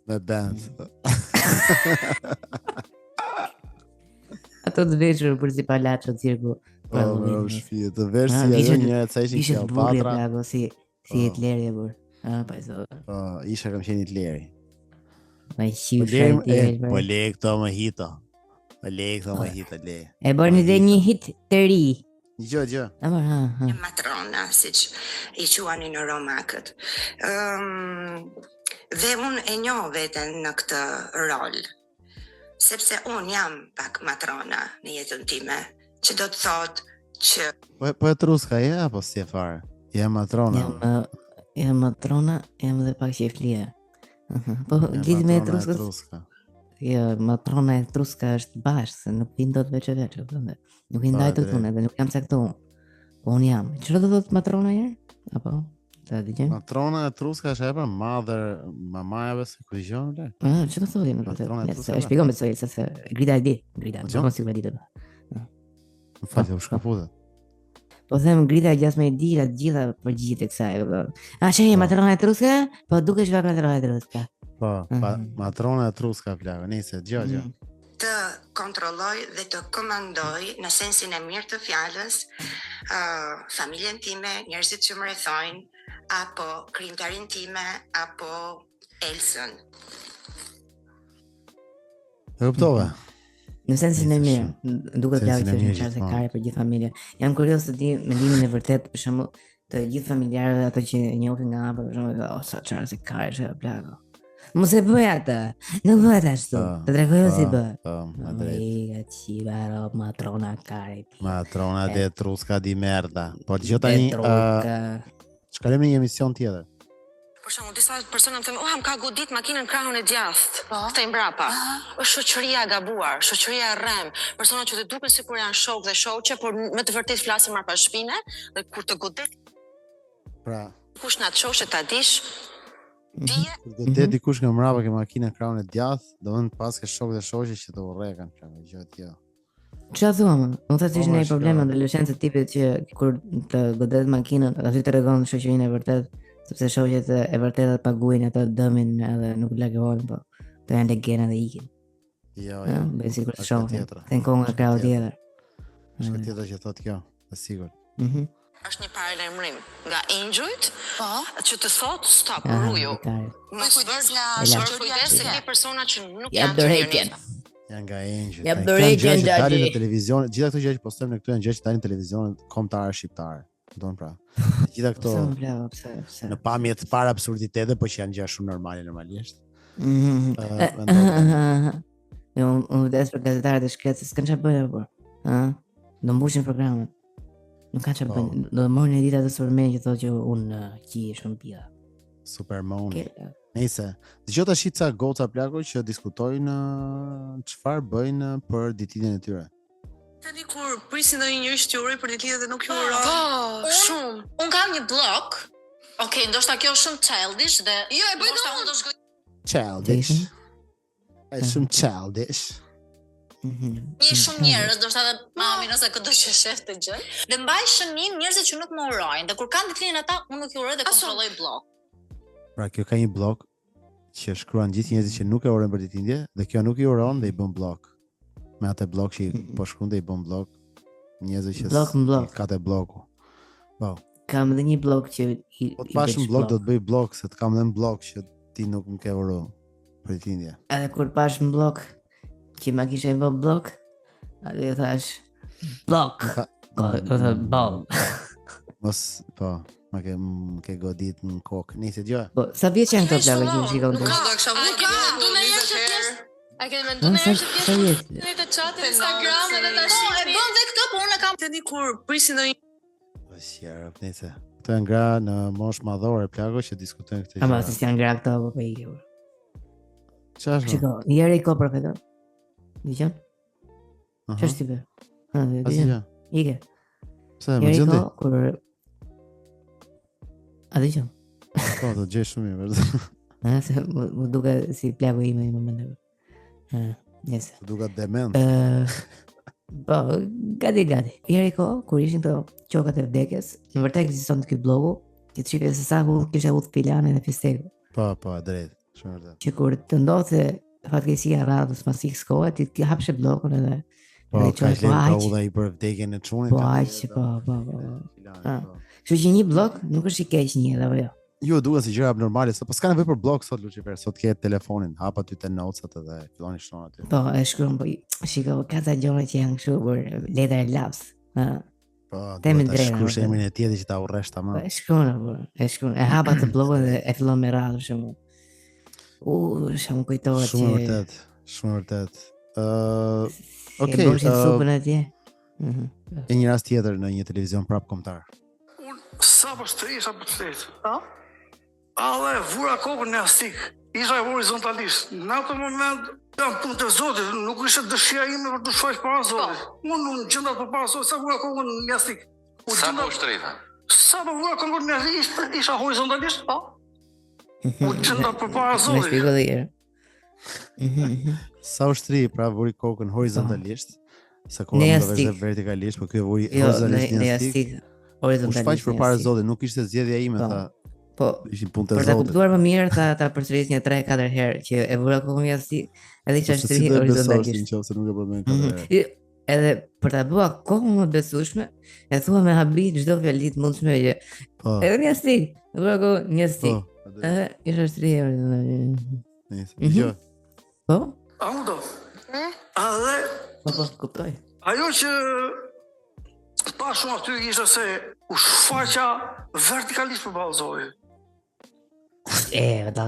Ato të veshur për si palaço cirku. Shfie të vesh si ajo një ca ishin Kleopatra. Si Hitleri e bur. Po e zot. Isha kam qenë Hitleri. Ai shiu Hitleri. Po le këto më hito. E bërni dhe një hit të ri. Gjë. Matrona, siç i quani në romakët. Dhe unë e njoh veten në këtë rol, sepse unë jam pak matrona në jetën time, që do të thotë që... Po e truska je, apo si e fare? Jam matrona. Jam matrona, jam dhe pak qeflie. Po, lidhë me truska. Jo, matrona e truska është bashkë, se nuk vinë do të veqe, nuk i ndaj të tune, dhe nuk jam caktu. Po unë jam. Qërë do të thotë matrona je? Apo? Të digjem? Matrona e truska është e për mother, mamajave se kërgjon, le? Që të thotë jenë? E shpikon me të sojë, se grida e di. Grida, që kon si këve ditë. Më falë, u shkapute. Po them grida e gjasme e di, la gjitha për gjithë e kësaj. Që je matrona e truska? Po duke që pak matrona e truska. Po, matrona e truska plagë, nise, gjë. Të kontrolloj dhe të komandoj në sensin e mirë të fjalës familjen time, njerëzit që më rrethojnë, apo krijimtarin time, apo Elsën. E kuptova. Në sensin e mirë, duket plagë që është çfarë se kare për gjithë familjen. Jam kurioz të di mendimin e vërtet për shembull të gjithë familjarëve ato që e njohin nga hapa, për shembull, sa çfarë se kare është plagë. Mos e bëj atë. Nuk bëhet ashtu. Të tregoj si bëhet. Ai çivaro matrona kare. Matrona de truska di merda. Po dëgjoj tani. Shkalojmë në një emision tjetër. Për shembull, disa persona më thonë, "Ham ka godit makinën krahun e djathtë." Thej mbrapa. Është shoqëria e gabuar, shoqëria e rrem. Persona që të duken sikur janë shok dhe shoqe, por më të vërtet flasin marrë pa shpinë, dhe kur të godet. Pra, kush na të shoqë ta dish. Dije? Do të dikush nga mbrapa ke makinën krahun e djathtë, do të pas ke shokë dhe shoqe që të urrëkan plagë gjë tjetër. Çfarë thua më? Unë thashë ishte një problem adoleshencë tipit që kur të godet makinën, aty tregon shoqërinë e vërtet, sepse shoqet e vërtetat paguajnë atë dëmin edhe nuk largohen, po të janë legena dhe ikin. Jo. Bëj sikur të shohin. Ten konga krahu tjetër. Është tjetër që thotë kjo, e sigurt. Është një paralajmërim nga Enjoyt, që të thotë stop rruju. Mos kujdes nga shoqëria se ke persona që nuk janë të mirë. Janë nga Enjoyt. Jap dorëgjën dalin në televizion, gjitha këto gjëra që postojmë në këtu janë gjëra që dalin në televizion kombëtar shqiptar. Don pra. Gjitha këto. Në pamje të para absurditete, po që janë gjëra shumë normale normalisht. Unë vdes për gazetarët e shkretës, s'kan çfarë bëjnë apo? Do mbushin programet. Nuk ka çfarë bëjnë. Do të morën edita të Superman që thotë që unë qi shumë pija. Superman. Nëse dëgjoj tash ca goca plagoj që diskutojnë çfarë bëjnë për ditëlindjen e tyre. Tani kur prisin ndonjë njerëz që uroj për ditëlindjen dhe nuk ju uroj. Po, shumë. Un kam një blog. Okej, ndoshta kjo është shumë childish dhe jo e bëj ndoshta unë do shkoj. Childish. Është shumë childish. Një shumë njerëz, ndoshta edhe mami nëse këdo që shef të gjë, dhe mbaj shënim njerëzit që nuk më urojnë, dhe kur kanë ditëlindjen ata, unë nuk i uroj dhe kontrolloj blog. Pra kjo ka një blog që shkruan gjithë njerëzit që nuk e urojnë për ditëlindje dhe kjo nuk i uron dhe i bën blog. Me atë blog që po shkruan dhe i bën blog njerëz që ka te blogu. Po. Kam edhe një blog që po të pash një blog do të bëj blog se të kam edhe një blog që ti nuk më ke uro për ditëlindje. Edhe kur pash një blog që ma kishe bë blog, atë e thash blog. Mos, po. Ma ke godit në kokë. Nice gjë. Po, sa vjeç janë këto plagë që shikon ti? A ke menduar në herë Sa vjeç? në të chatin Instagram edhe tash e bën dhe këtë, po unë kam Tani kur prisin ndonjë Shqerë, nice. Këto janë gra në moshë madhore plago që diskutojnë këtë gjë. Ama se janë gra këto apo po ikë. Çfarë? Shiko, njëri ko profetor. Dëgjon? Ç'është ti bë? Ha, dëgjon. Ike. Pse më Njëri gjendë? ko kur A dëgjon? Po, do gjej shumë mirë, vërtet. Se më duke si plagu ime në momentin. Nëse. Duket dement. Po, gati. Njëri ko, kur ishin të qokat e vdekjes, në vërtet ekziston ky blogu, që të shikoj se sa kisha udhë filanin e fisteku. Po, drejt. Shumë vërtet. Që kur të ndodhte fatkeqësia radhës pas X kohë, ti hapshe blogun edhe Po, edhe ka çoj, lënë aq. kaulla i për vdekjen e çunit. Po, aq, po. Kështu që një blog nuk është i keq një edhe apo jo. Jo, duket si gjëra abnormale, po s'ka nevojë për blog sot Lucifer, sot ke telefonin, hap aty te notesat edhe filloni shkruan aty. Po, e shkruan, po, shiko, ka ta gjone që janë kështu për letër laps. Po, Temin ta drejt. shkruash emrin e tjetrit që ta urresh Po, tamam. e shkruan. E hapa të blogun dhe e fillon me radhë shumë. Shumë kujtohet që... Shumë vërtet. E Okej, bëshin supën atje. e një rast tjetër në një televizion prap kombëtar. Unë sa për shtrisha për të fletë. Alla e vura kokën në astik. Isha e horizontalisht. Në atë moment, jam punë të Zotit, nuk ishte dëshira ime për të shfaq para Zotit. Unë gjenda për para Zotit, sa vura kokën në astik. Sa po shtrita? Sa për vura kokën në astik, isha horizontalisht, po. U gjenda për para Me Zotit. shpiko dhe jere. Sa ushtri pra vuri kokën horizontalisht, sa kur Në më jastik. vëzhgë vertikalisht, po ky e vuri Jo, horizontalisht në në jastik. jastik. U shfaq Horizontalisht. përpara Zotit, nuk ishte zgjedhja ime, Po. tha. Po, Ishin punë të për ta Zotit. kuptuar më mirë, ta përsëris një 3-4 herë që e vura kokën në jastik, edhe që Si shtri do e besosh horizontalisht. nëse nuk e përmend këtë. Edhe për ta bua kohën më besueshme, e thua me habit çdo fjali të mundshme që Po. edhe në jastik, e vura kokën në jastik. Po. Edhe isha shtri horizontalisht. Nice. Dgjoj. Po? Audo. Edhe Po, kuptoj. ajo që pashun aty ishte se u shfaqa vertikalisht për balë Zotit. Vëta,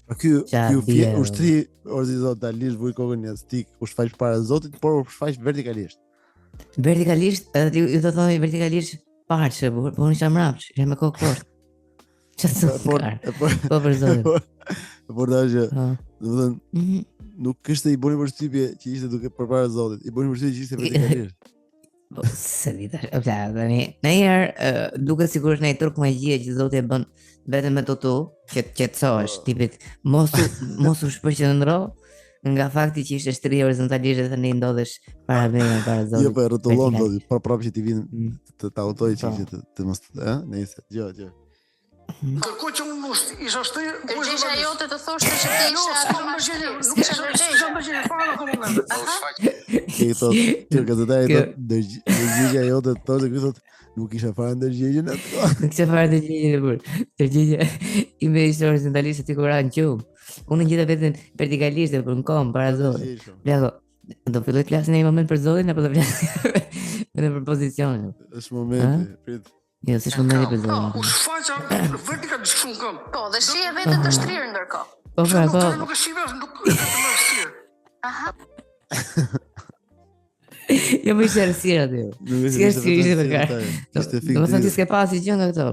Pra ky Qa ky bie, ushtri horizontalisht vuri kokën në jastik, u shfaq para Zotit, por u shfaq vertikalisht. vertikalisht, edhe ju do thoni vertikalisht parçe, po unë isha mrapsh, isha me kokë poshtë. Çfarë Por Po për zotin. por dashje, Po. do të thënë nuk kishte i bëni përshtypje që ishte duke përpara Zotit, i bëni përshtypje që ishte vertikalisht. Po se di tash. Tani, ndonjëherë duket sigurisht në një turp magjie që Zoti e bën vetëm me tutu, që të qetësohesh, tipit mos u shpërqendro nga fakti që ishte shtri horizontalisht dhe tani ndodhesh para meja para Zotit. Jo, po e rrotullon vertikalisht. do, prapë që ti vinë të autoj që Po. ishte të mos, nëse, gjë. Kërkoj që unë isha shtri... Përgjigja jote të thoshte që ti ishe akoma shtri, Nuk s'kishe isha përgjigje. përgjigje, fare në këtë moment. Ky thot, që gazetari thot, ndërgjigja jote të thotë, ky thot, nuk isha fare ndërgjigjen atë. Nuk se fare të gjigje e burë. Të gjigje ime ishte horizontalisht ti kur në qumë. Unë gjeta vetën vertikalisht dhe për në kom, para Zotit. Plako, do filloj të flasin në një moment për Zotin, apo do flasin edhe për pozicionin? Është momenti, prit. Jo, si shumë mëri për U Zotin. shfaqa vertikalisht shumë këm. Po, dhe shije veten të shtrirë ndërkohë. Po, pra, po. Nuk e shive, nuk e të më shtirë. Aha. Jo më ishte rësirë aty. Si është që ishte për kërë. Ishte Do më thënë ti s'ke pasi gjë nga këto.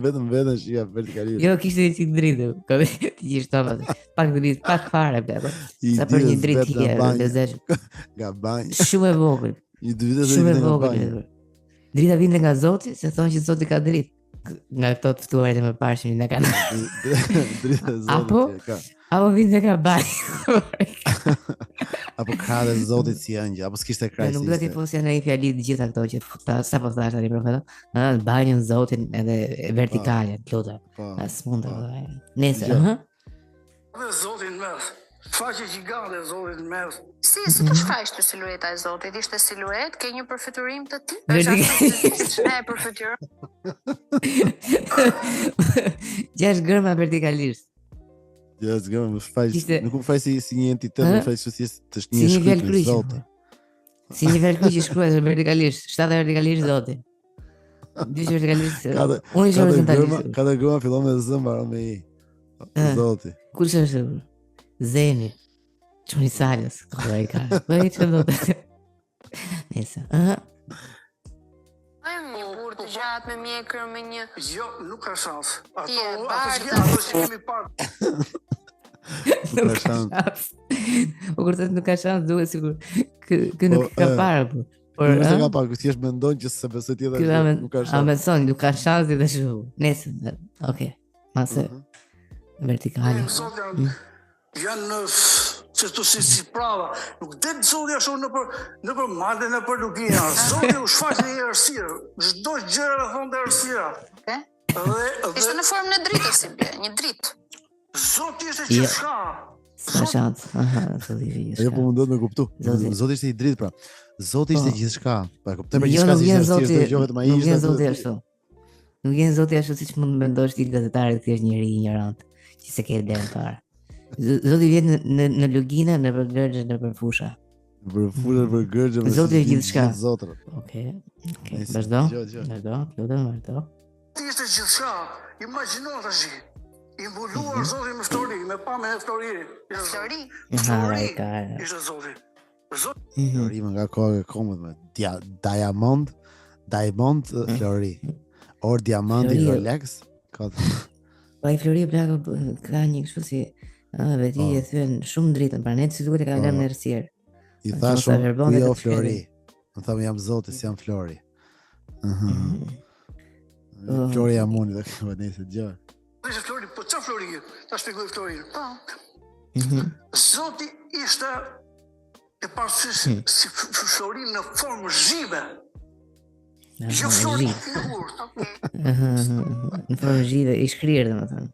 vetëm shija vertikalisht. Jo, kishte një qikë dritë. Ti gjithë të atë. Pak dritë, pak fare, plako. Sa për një dritë hije, lezesh. Nga banj. Shumë e vogël. Një dy vite Shumë e nga vogël. banj. Drita vinte nga Zoti, se thonë që Zoti ka dritë. Nga këto të ftuarit e më parshëm në kanë. Drita e Zotit. Apo? ka. Apo vinte nga banj. Apo ka dhe Zotit si ëngjë, apo s'kishte kraj. Nuk do t'i fosja në një fjali të gjitha këto që sa po thash tani profeto. Banjën Zotin edhe vertikale, lutem. Po. As mund të. Nëse, Gjë. Dhe Zotin mes. Shfaqe gjigante e Zotit mes. Si të shfaqsh të silueta e Zotit? Ishte siluet, ke një përfiturim të ti? Vertikalisht. Ne e përfiturim. 6 gërma vertikalisht. Ja, s'gëm, më shfaq. Ishte- Nuk më faq si një entitet, më faq si të është Si një një fjalë shkrytje kryqe. Zoti. Si një fjalë që shkruhet vertikalisht, 7 vertikalisht zoti. 2 vertikalisht. Unë isha horizontalisht. Ka të grua fillon me z mbaron me i. Zoti. Kush është? Zeni. Çuni Salës, ai ka. Po i çdo. Nëse. Një burr të gjatë me mjekër me një. Jo, nuk ka shans. Ti e Ato që kemi parë. Nuk ka shans. Po kur nuk ka shans duhet sigur. Kë nuk ka parë. Por nëse ka parë, thjesht mendon që se besoj tjetër nuk ka shans. A menson, nuk ka shans dhe shu. Nëse. Okej. Mase vertikale. Janë në që të si prava, nuk det zoti ashtu në për malë në për lugina. Zoti u shfaq një errësirë, çdo gjë rrethon të errësira. Ishte në formë në dritë si bie, një dritë. Zoti ishte gjithçka. Ska shans. Zoti ishte gjithçka. Jo, po mundot me kuptu. Zoti ishte i dritë pra. Zoti ishte gjithçka. Po kuptoj për Jo, gjithçka nuk si vjen ishte zoti. çdo gjë vetëm ai Nuk ishte. vjen zoti ashtu. Nuk vjen zoti ashtu siç mund mendosh ti gazetari ti është njëri ignorant që se ke derën parë. Zoti vjen në lugina, në për gërgje, në për fusha. Për fusha, për gërgje. Zoti është gjithçka. Zotër. Okej. Vazhdo. Vazhdo. Ti ishte gjithçka. Imagjino tash. I mbuluar zoti me flori, me pamën e florit. Flori. Ishte zoti. Flori më nga kohë e komët me Diamond Flori. Or diamanti Rolex. Po ai Flori plako ka një kështu si veti e thyen shumë dritën, pra ne si duhet e ka lënë në errësirë. I thash jo Flori. Më thamë jam zoti, si jam Flori. Flori jam unë dhe këmë nëjse gjë. Ishte Flori, po qa Flori? Ta shpjegoj Florin. Zoti ishte e parasysh si Flori në formë zhive. Jo Flori figur. Në formë zhive, i shkrirë dhe më thënë.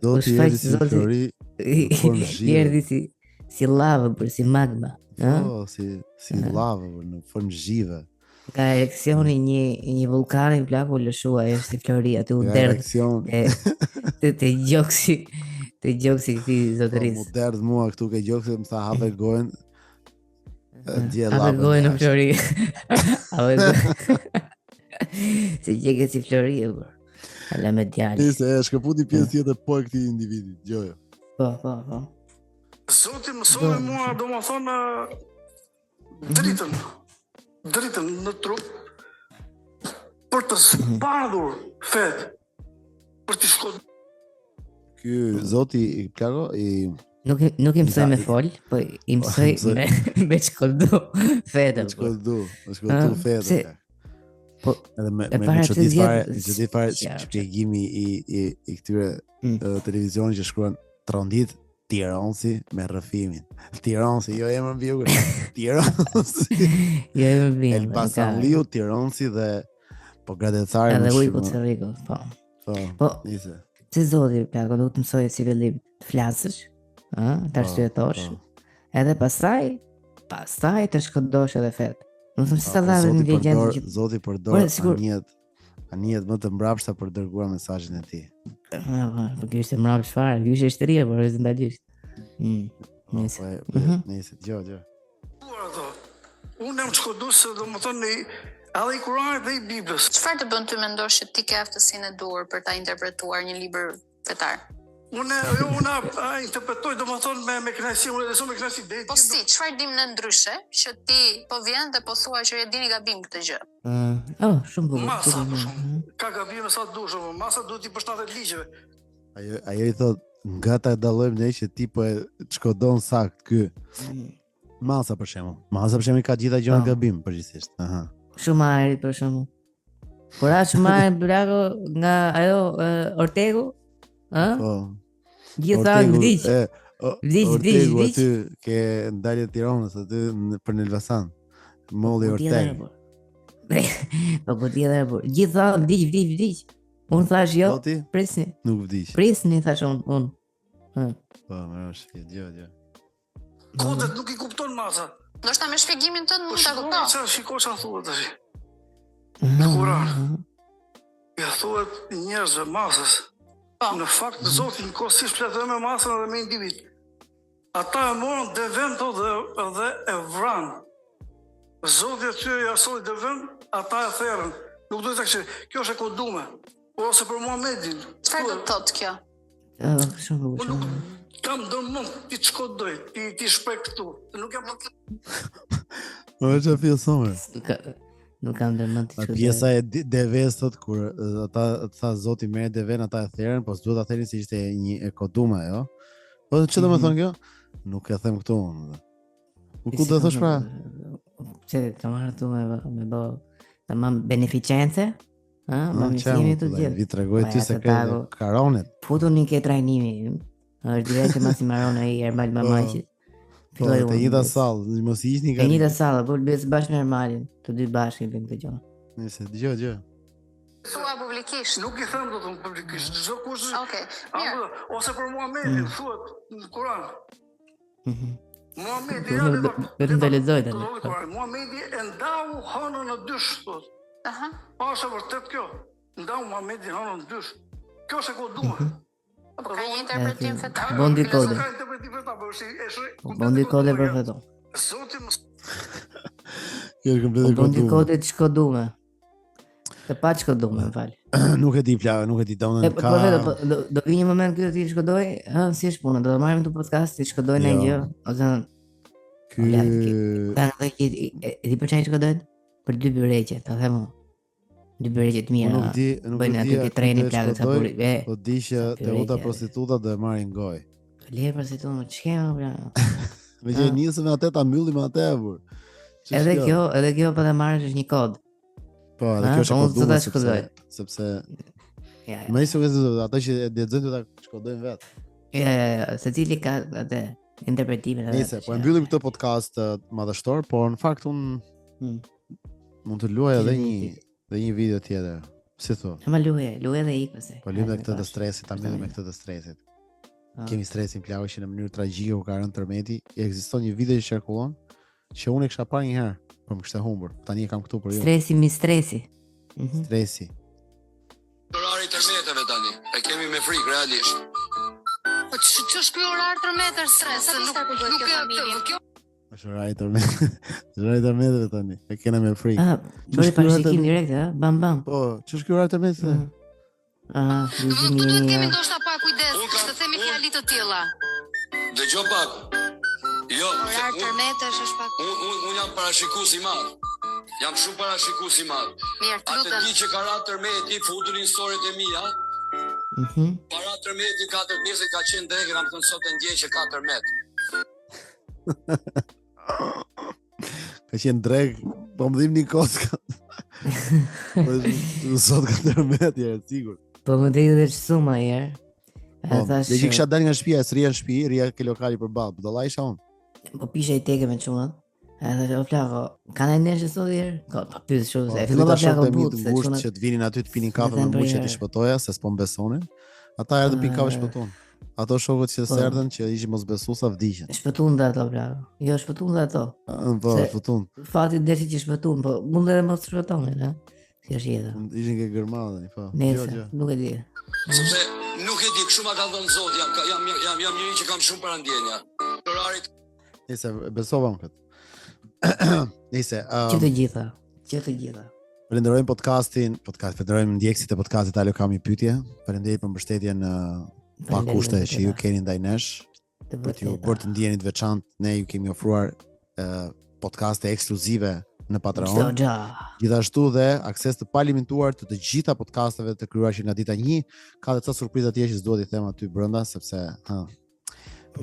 Zoti erdi si Flori në formë zhive. I erdi si lavë, për si magma. Po, si lavë, në formë zhive. Ka ereksioni një vulkani në plaku lëshua, është si Flori, aty u derdhë. Të gjoksi këti zotëris. Mu derdhë mua këtu ke gjoksi, më tha hape gojnë. Hape gojnë në Flori. Se gjeke si Flori, e bërë. Hala me djali. Nise, e shkëput një pjesë tjetër po e këti individit, gjojo. Po. Zoti mësove mua, do më thonë, dritën në trup për të zbardhur fet, për të shkodë. Ky zoti i plako i... Nuk i mësoj me fol, po i mësoj me shkoddu fete. Me shkoddu fete. Po, edhe me çudi fare shpjegimi i këtyre televizionit që shkruan Trondit Tiransi me rrëfimin. Tiransi, jo emër mbiu. Tiransi. Jo emër mbiu. Elbasanliu, Tiransi dhe po gradecari më shumë. Edhe ujku Cerriku, po. Po, nice. Se zoti plako do të mësoj si fillim të flasësh, të arsyetosh. Edhe pastaj të shkëndosh edhe fet. Nuk thëmë si sa dha dhe një legend. Zoti përdor anijet më të mbrapshta për dërguar mesazhin e tij. Po kjo ishte mbrapsht fare, kjo ishte hishteria por horizontalisht. Nëse gjë. Unë jam shkodus, domethënë edhe i Kuranit dhe i Biblës. Çfarë të bën ty mendosh që ti ke aftësinë e duhur për ta interpretuar një libër fetar? Unë interpretoj domethënë me kënaqësi, unë lexoj me kënaqësi. Po si, çfarë dim në ndryshe që ti po vjen dhe po thua që e dini gabim këtë gjë? Shumë bukur. Masa për shumë. Ka gabime sa dush, masa duhet i përshtatet ligjeve. Ajo i thot, nga ta dallojmë ne që ti po e shkodon sakt ky. Masa për shembull. Masa për shembull ka gjitha gjëra gabim përgjithsisht. Shumari për shembull. Por as Shumari brago nga ajo Ortegu, Po. Gjitha vdiq. Vdiq. Aty ke ndalje Tiranës aty për në Elbasan. Molli Ortegu. Po tjetër, gjitha vdiq. Unë thash jo, prisni. Nuk vdiq. Prisni thash unë. Po, më është gjë. Kodet nuk i kupton masa. Ndoshta me shpjegimin tënd mund ta kuptoj. Shiko çfarë thuhet tash. Në Kur'an. Ja thuhet njerëzve masës. Në fakt Zoti njëkohësisht flet edhe me masën edhe me individ. ata e morën Devento dhe e vranë. Zoti aty ja solli Devent, ata e therrën. Nuk duhet ta këshë, kjo është e kodume. Ose për Muhamedit. Çfarë do të thotë kjo? Shumë. Kam dëmon ti çkodoj, ti shpej këtu. Nuk jam Më që filsomer. Nuk kam dërmend të çuditshme. Pjesa e Deves thot kur ata tha Zoti merr Deven, ata e therrën, po s'duhet ta thënin se ishte një e kodume, jo? Po ç'do të thonë kjo? Nuk e them këtu unë. Ku do të thosh pra? Çe të marrë tu me bë tamam beneficence? Ma mësimi të gjithë. Vi tregoj ty sekret karonet. Futuni ke trajnimi. Është direkt mas i maron ai Ermal Mamaqi. Po, të njëjta sallë, mos i isni Të njëjta sallë, po bëhet bashkë me Ermalin, të dy bashkë bëjmë këtë gjë. Nëse dëgjoj. Thua publikisht. Nuk i them dot publikisht. Çdo kush. Okej. Mirë. Ose për Muhamedit thuhet në Kur'an. Muhamedi Vetëm të lexoj tani. Muhamedi e ndau hënën në dysh thot. Aha. Pasha vërtet kjo. Ndau Muhamedi hënën në dysh. Kjo është e koduar. Po ka një interpretim fetar. Bondi kode. Ka interpretim fetar, po është Bondi kode për feto. Zoti më Kjo është komplet e Bondi koduar. kode të shkodume. Të pa shkodume, më fal. Nuk e di nuk e di donën Po do vi një moment këtu ti shkodoj, si është puna, do të marrim të podcast ti shkodoj në gjë, ose di për çfarë shkodoj? Për dy byreqe, ta them unë. Dy byreqe të mira. Nuk di aty treni plagë sapuri. Po di që te uta prostituta do e marrin gojë. Le prostituta, ç'kem pra. Me që nisëm atë ta mbyllim atë vur. Edhe kjo po ta marrësh është një kod. Po, edhe kjo është koduar sepse ja. Më isë ata që e lexojnë do ta shkodojnë vet. Ja, secili ka atë interpretimin edhe. Nëse po e mbyllim këtë podcast madhështor, por në fakt mund të luaj edhe një video tjetër. Si thua? Ma luaj edhe ikpse. Po luaj këtë të stresit, ta mbyllim me këtë të stresit. Kemi stresin plagëshin në mënyrë tragjike ku ka rënë tërmeti. Ekziston një video që qarkullon që unë e kisha parë një herë, por më kishte humbur. Tani e kam këtu për ju. Stresi mi stresi. Stresi. Orari tërmeteve tani. E kemi me frikë realisht. Po ç'është ky orar tërmetër stres? Nuk e kjo. Është orari tërmeteve tani. E kena me frikë. Bëri parashikim direkt, bam. Po, ç'është ky orar tërmeteve? Duhet kemi ndoshta pak kujdes, të themi fjali të tilla. Dëgjoj pak. Jo, orar tërmetësh është pak. Unë jam parashikues i madh. Jam shumë parashikues i madh. Mirë, të lutem. Atë di që ka ra tërmeti, futunin historit e mia. Para tërmeti 4 mjesë ka qenë drejtë, kam thënë sot e ndjej që 4 metë. Ka qenë drejtë, po më dhim një koska. Sot 4 metë, e sigur. Po më dhejë dhe qësuma herë. Dhe që kësha dalë nga shtëpia, s'ria në shtëpi, ria ke lokali për balë, do la isha unë. Po pisha i teke me qunat. Edhe o plako, kanë e neshë sot herë? Po pysë shumë, e fillova plako butë. Të ngusht që të vinin aty të pinin kafe me mu që t'i shpëtoja, se s'po më besonin. Ata erdhën pin kafe shpëton. Ato shokët që s'erdhën që ishin mos besuesa vdiqen. Shpëtun dhe ato plako. Jo, shpëtun dhe ato. Po, shpëtun. Fati desi që shpëtun, po mund edhe mos shpëtonin, si është jetë. Ishin ke gërmadhe, po. Nese, nuk e di. Sepse nuk e di, kështu ma ka dhënë Zoti, jam njëri që kam shumë parandjenja. Orarit. Nese, besova më këtë. Nese, që të gjitha. Falenderojmë falenderojmë ndjekësit e podcastit Alo kam një pyetje. Faleminderit për mbështetjen pa kushte që ju keni ndaj nesh. Për t'ju bërë të ndjeni të veçantë, ne ju kemi ofruar podcaste ekskluzive në Patreon. Gjithashtu dhe akses të palimituar të gjitha podcasteve të krijuar që nga dita 1. Ka edhe ca surpriza të tjera që s'duhet i them aty brenda sepse ma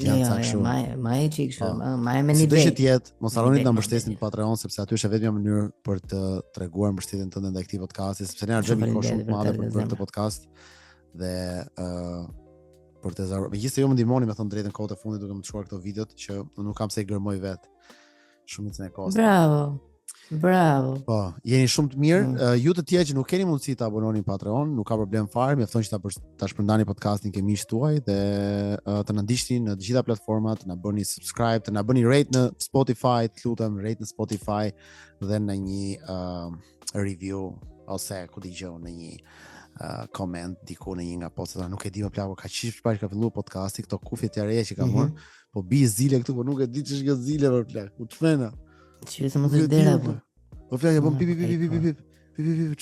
e çik shumë, ma e me një bej. Si të jetë, mos harroni ta mbështesni në Patreon sepse aty është vetëm mënyrë për të treguar mbështetjen tënde ndaj këtij podcasti, sepse ne harxojmë kohë shumë të madhe për këtë podcast dhe për të zaruar. Megjithëse ju më ndihmoni me thënë drejtën kohët e fundit duke më çuar këto videot që unë nuk kam se i gërmoj vet. Shumicën e kohës. Bravo. Po, jeni shumë të mirë. Ju të tjerë që nuk keni mundësi të abononi në Patreon, nuk ka problem fare, mjafton që ta shpërndani podcastin ke miqtë tuaj dhe të na ndiqni në të gjitha platformat, të na bëni subscribe, të na bëni rate në Spotify, të lutem rate në Spotify dhe në një review ose ku dëgjoj në një koment diku në një nga postet, nuk e di më plako, ka qish që ka filluar podcasti, këto kufjet e reja që ka marrë, po bi zile këtu, po nuk e di ç'është kjo zile për plak. U çmena. Çfarë të mos është dera po. Po flakja bën pip.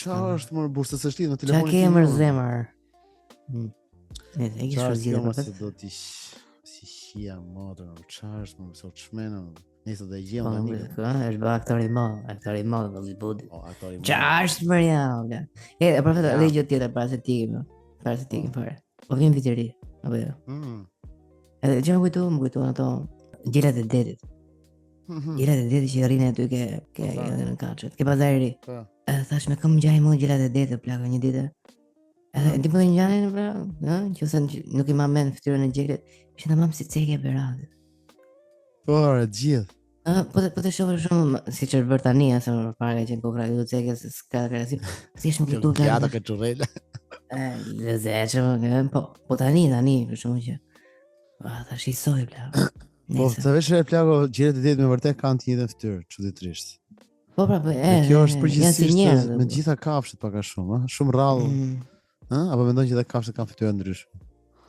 Çfarë është më burse s'është në telefonin. Çka ke më zemër? Ne e ke shfrytzuar për këtë. Do ti si shia motor, çfarë është më sot çmena. Nëse do e gjej unë tani. Është bë aktor i madh, Hollywood. Aktor i madh. Çfarë është më ja? E për vetë edhe gjë tjetër para se ti fare. Po vjen vit i ri, apo jo? Edhe gjë më kujtohen ato gjelat e detit. Gjelat e detit që rrinë aty ke në kaçet. Ke pazari. Thash me kam ngjaj më gjelat e detit plaka një ditë. Edhe ti po ngjanin pra, qose nuk i mam mend fytyrën e gjelit, ishin tamam si cekë beradit. Po, gjithë. Po të shohë shumë siç është bërë tani, se më parë që kokra do cekë se s'ka krahasim. Si është më kujtuar. Ja, ka çurrela. Lezeçëm, po tani për shkak që thash i soi plaka. Po, të vesh e plako, gjelet e detit me vërtet kanë të njëjtën fytyrë, çuditërisht. Po pra, kjo është përgjithsisht me gjitha kafshët pak a shumë, shumë rrallë. Apo mendon që edhe kafshët kanë fytyra ndryshme?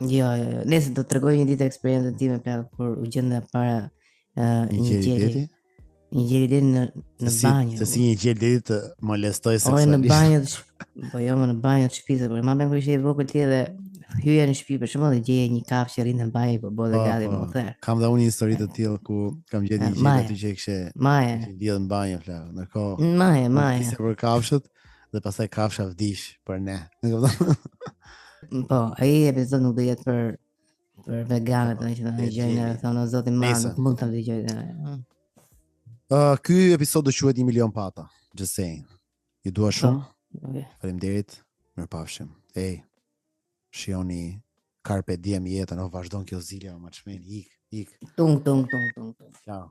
Jo, nëse do të tregoj një ditë eksperiencën time plak kur u gjenda para një gjeli. Një gjeli deri në banjë. Se si një gjeli deri të molestoj seksualisht. Në banjë, po jo në banjë të shtëpisë, por më bën kur ishte i vogël ti edhe hyja në shtëpi për shembull dhe gjeje një kafshë që rrin në banjë, po bodhe gati më thërë. Kam dhe unë një histori të tillë ku kam gjetur një gjeli aty që kishte lidhur në banjë plak. Ndërkohë Maje. Ishte për kafshët dhe pastaj kafsha vdiq për ne. Po, ai episod nuk do jetë për veganët, që do të gjejnë thonë zoti madh, nuk mund ta dëgjoj. Ky episod do quhet 1 milion pata. Just saying. Ju dua shumë. Faleminderit. Mirupafshim. Shihoni Carpe Diem jetën, vazhdon kjo zilja, ma çmeni, ik. Tung. Ciao.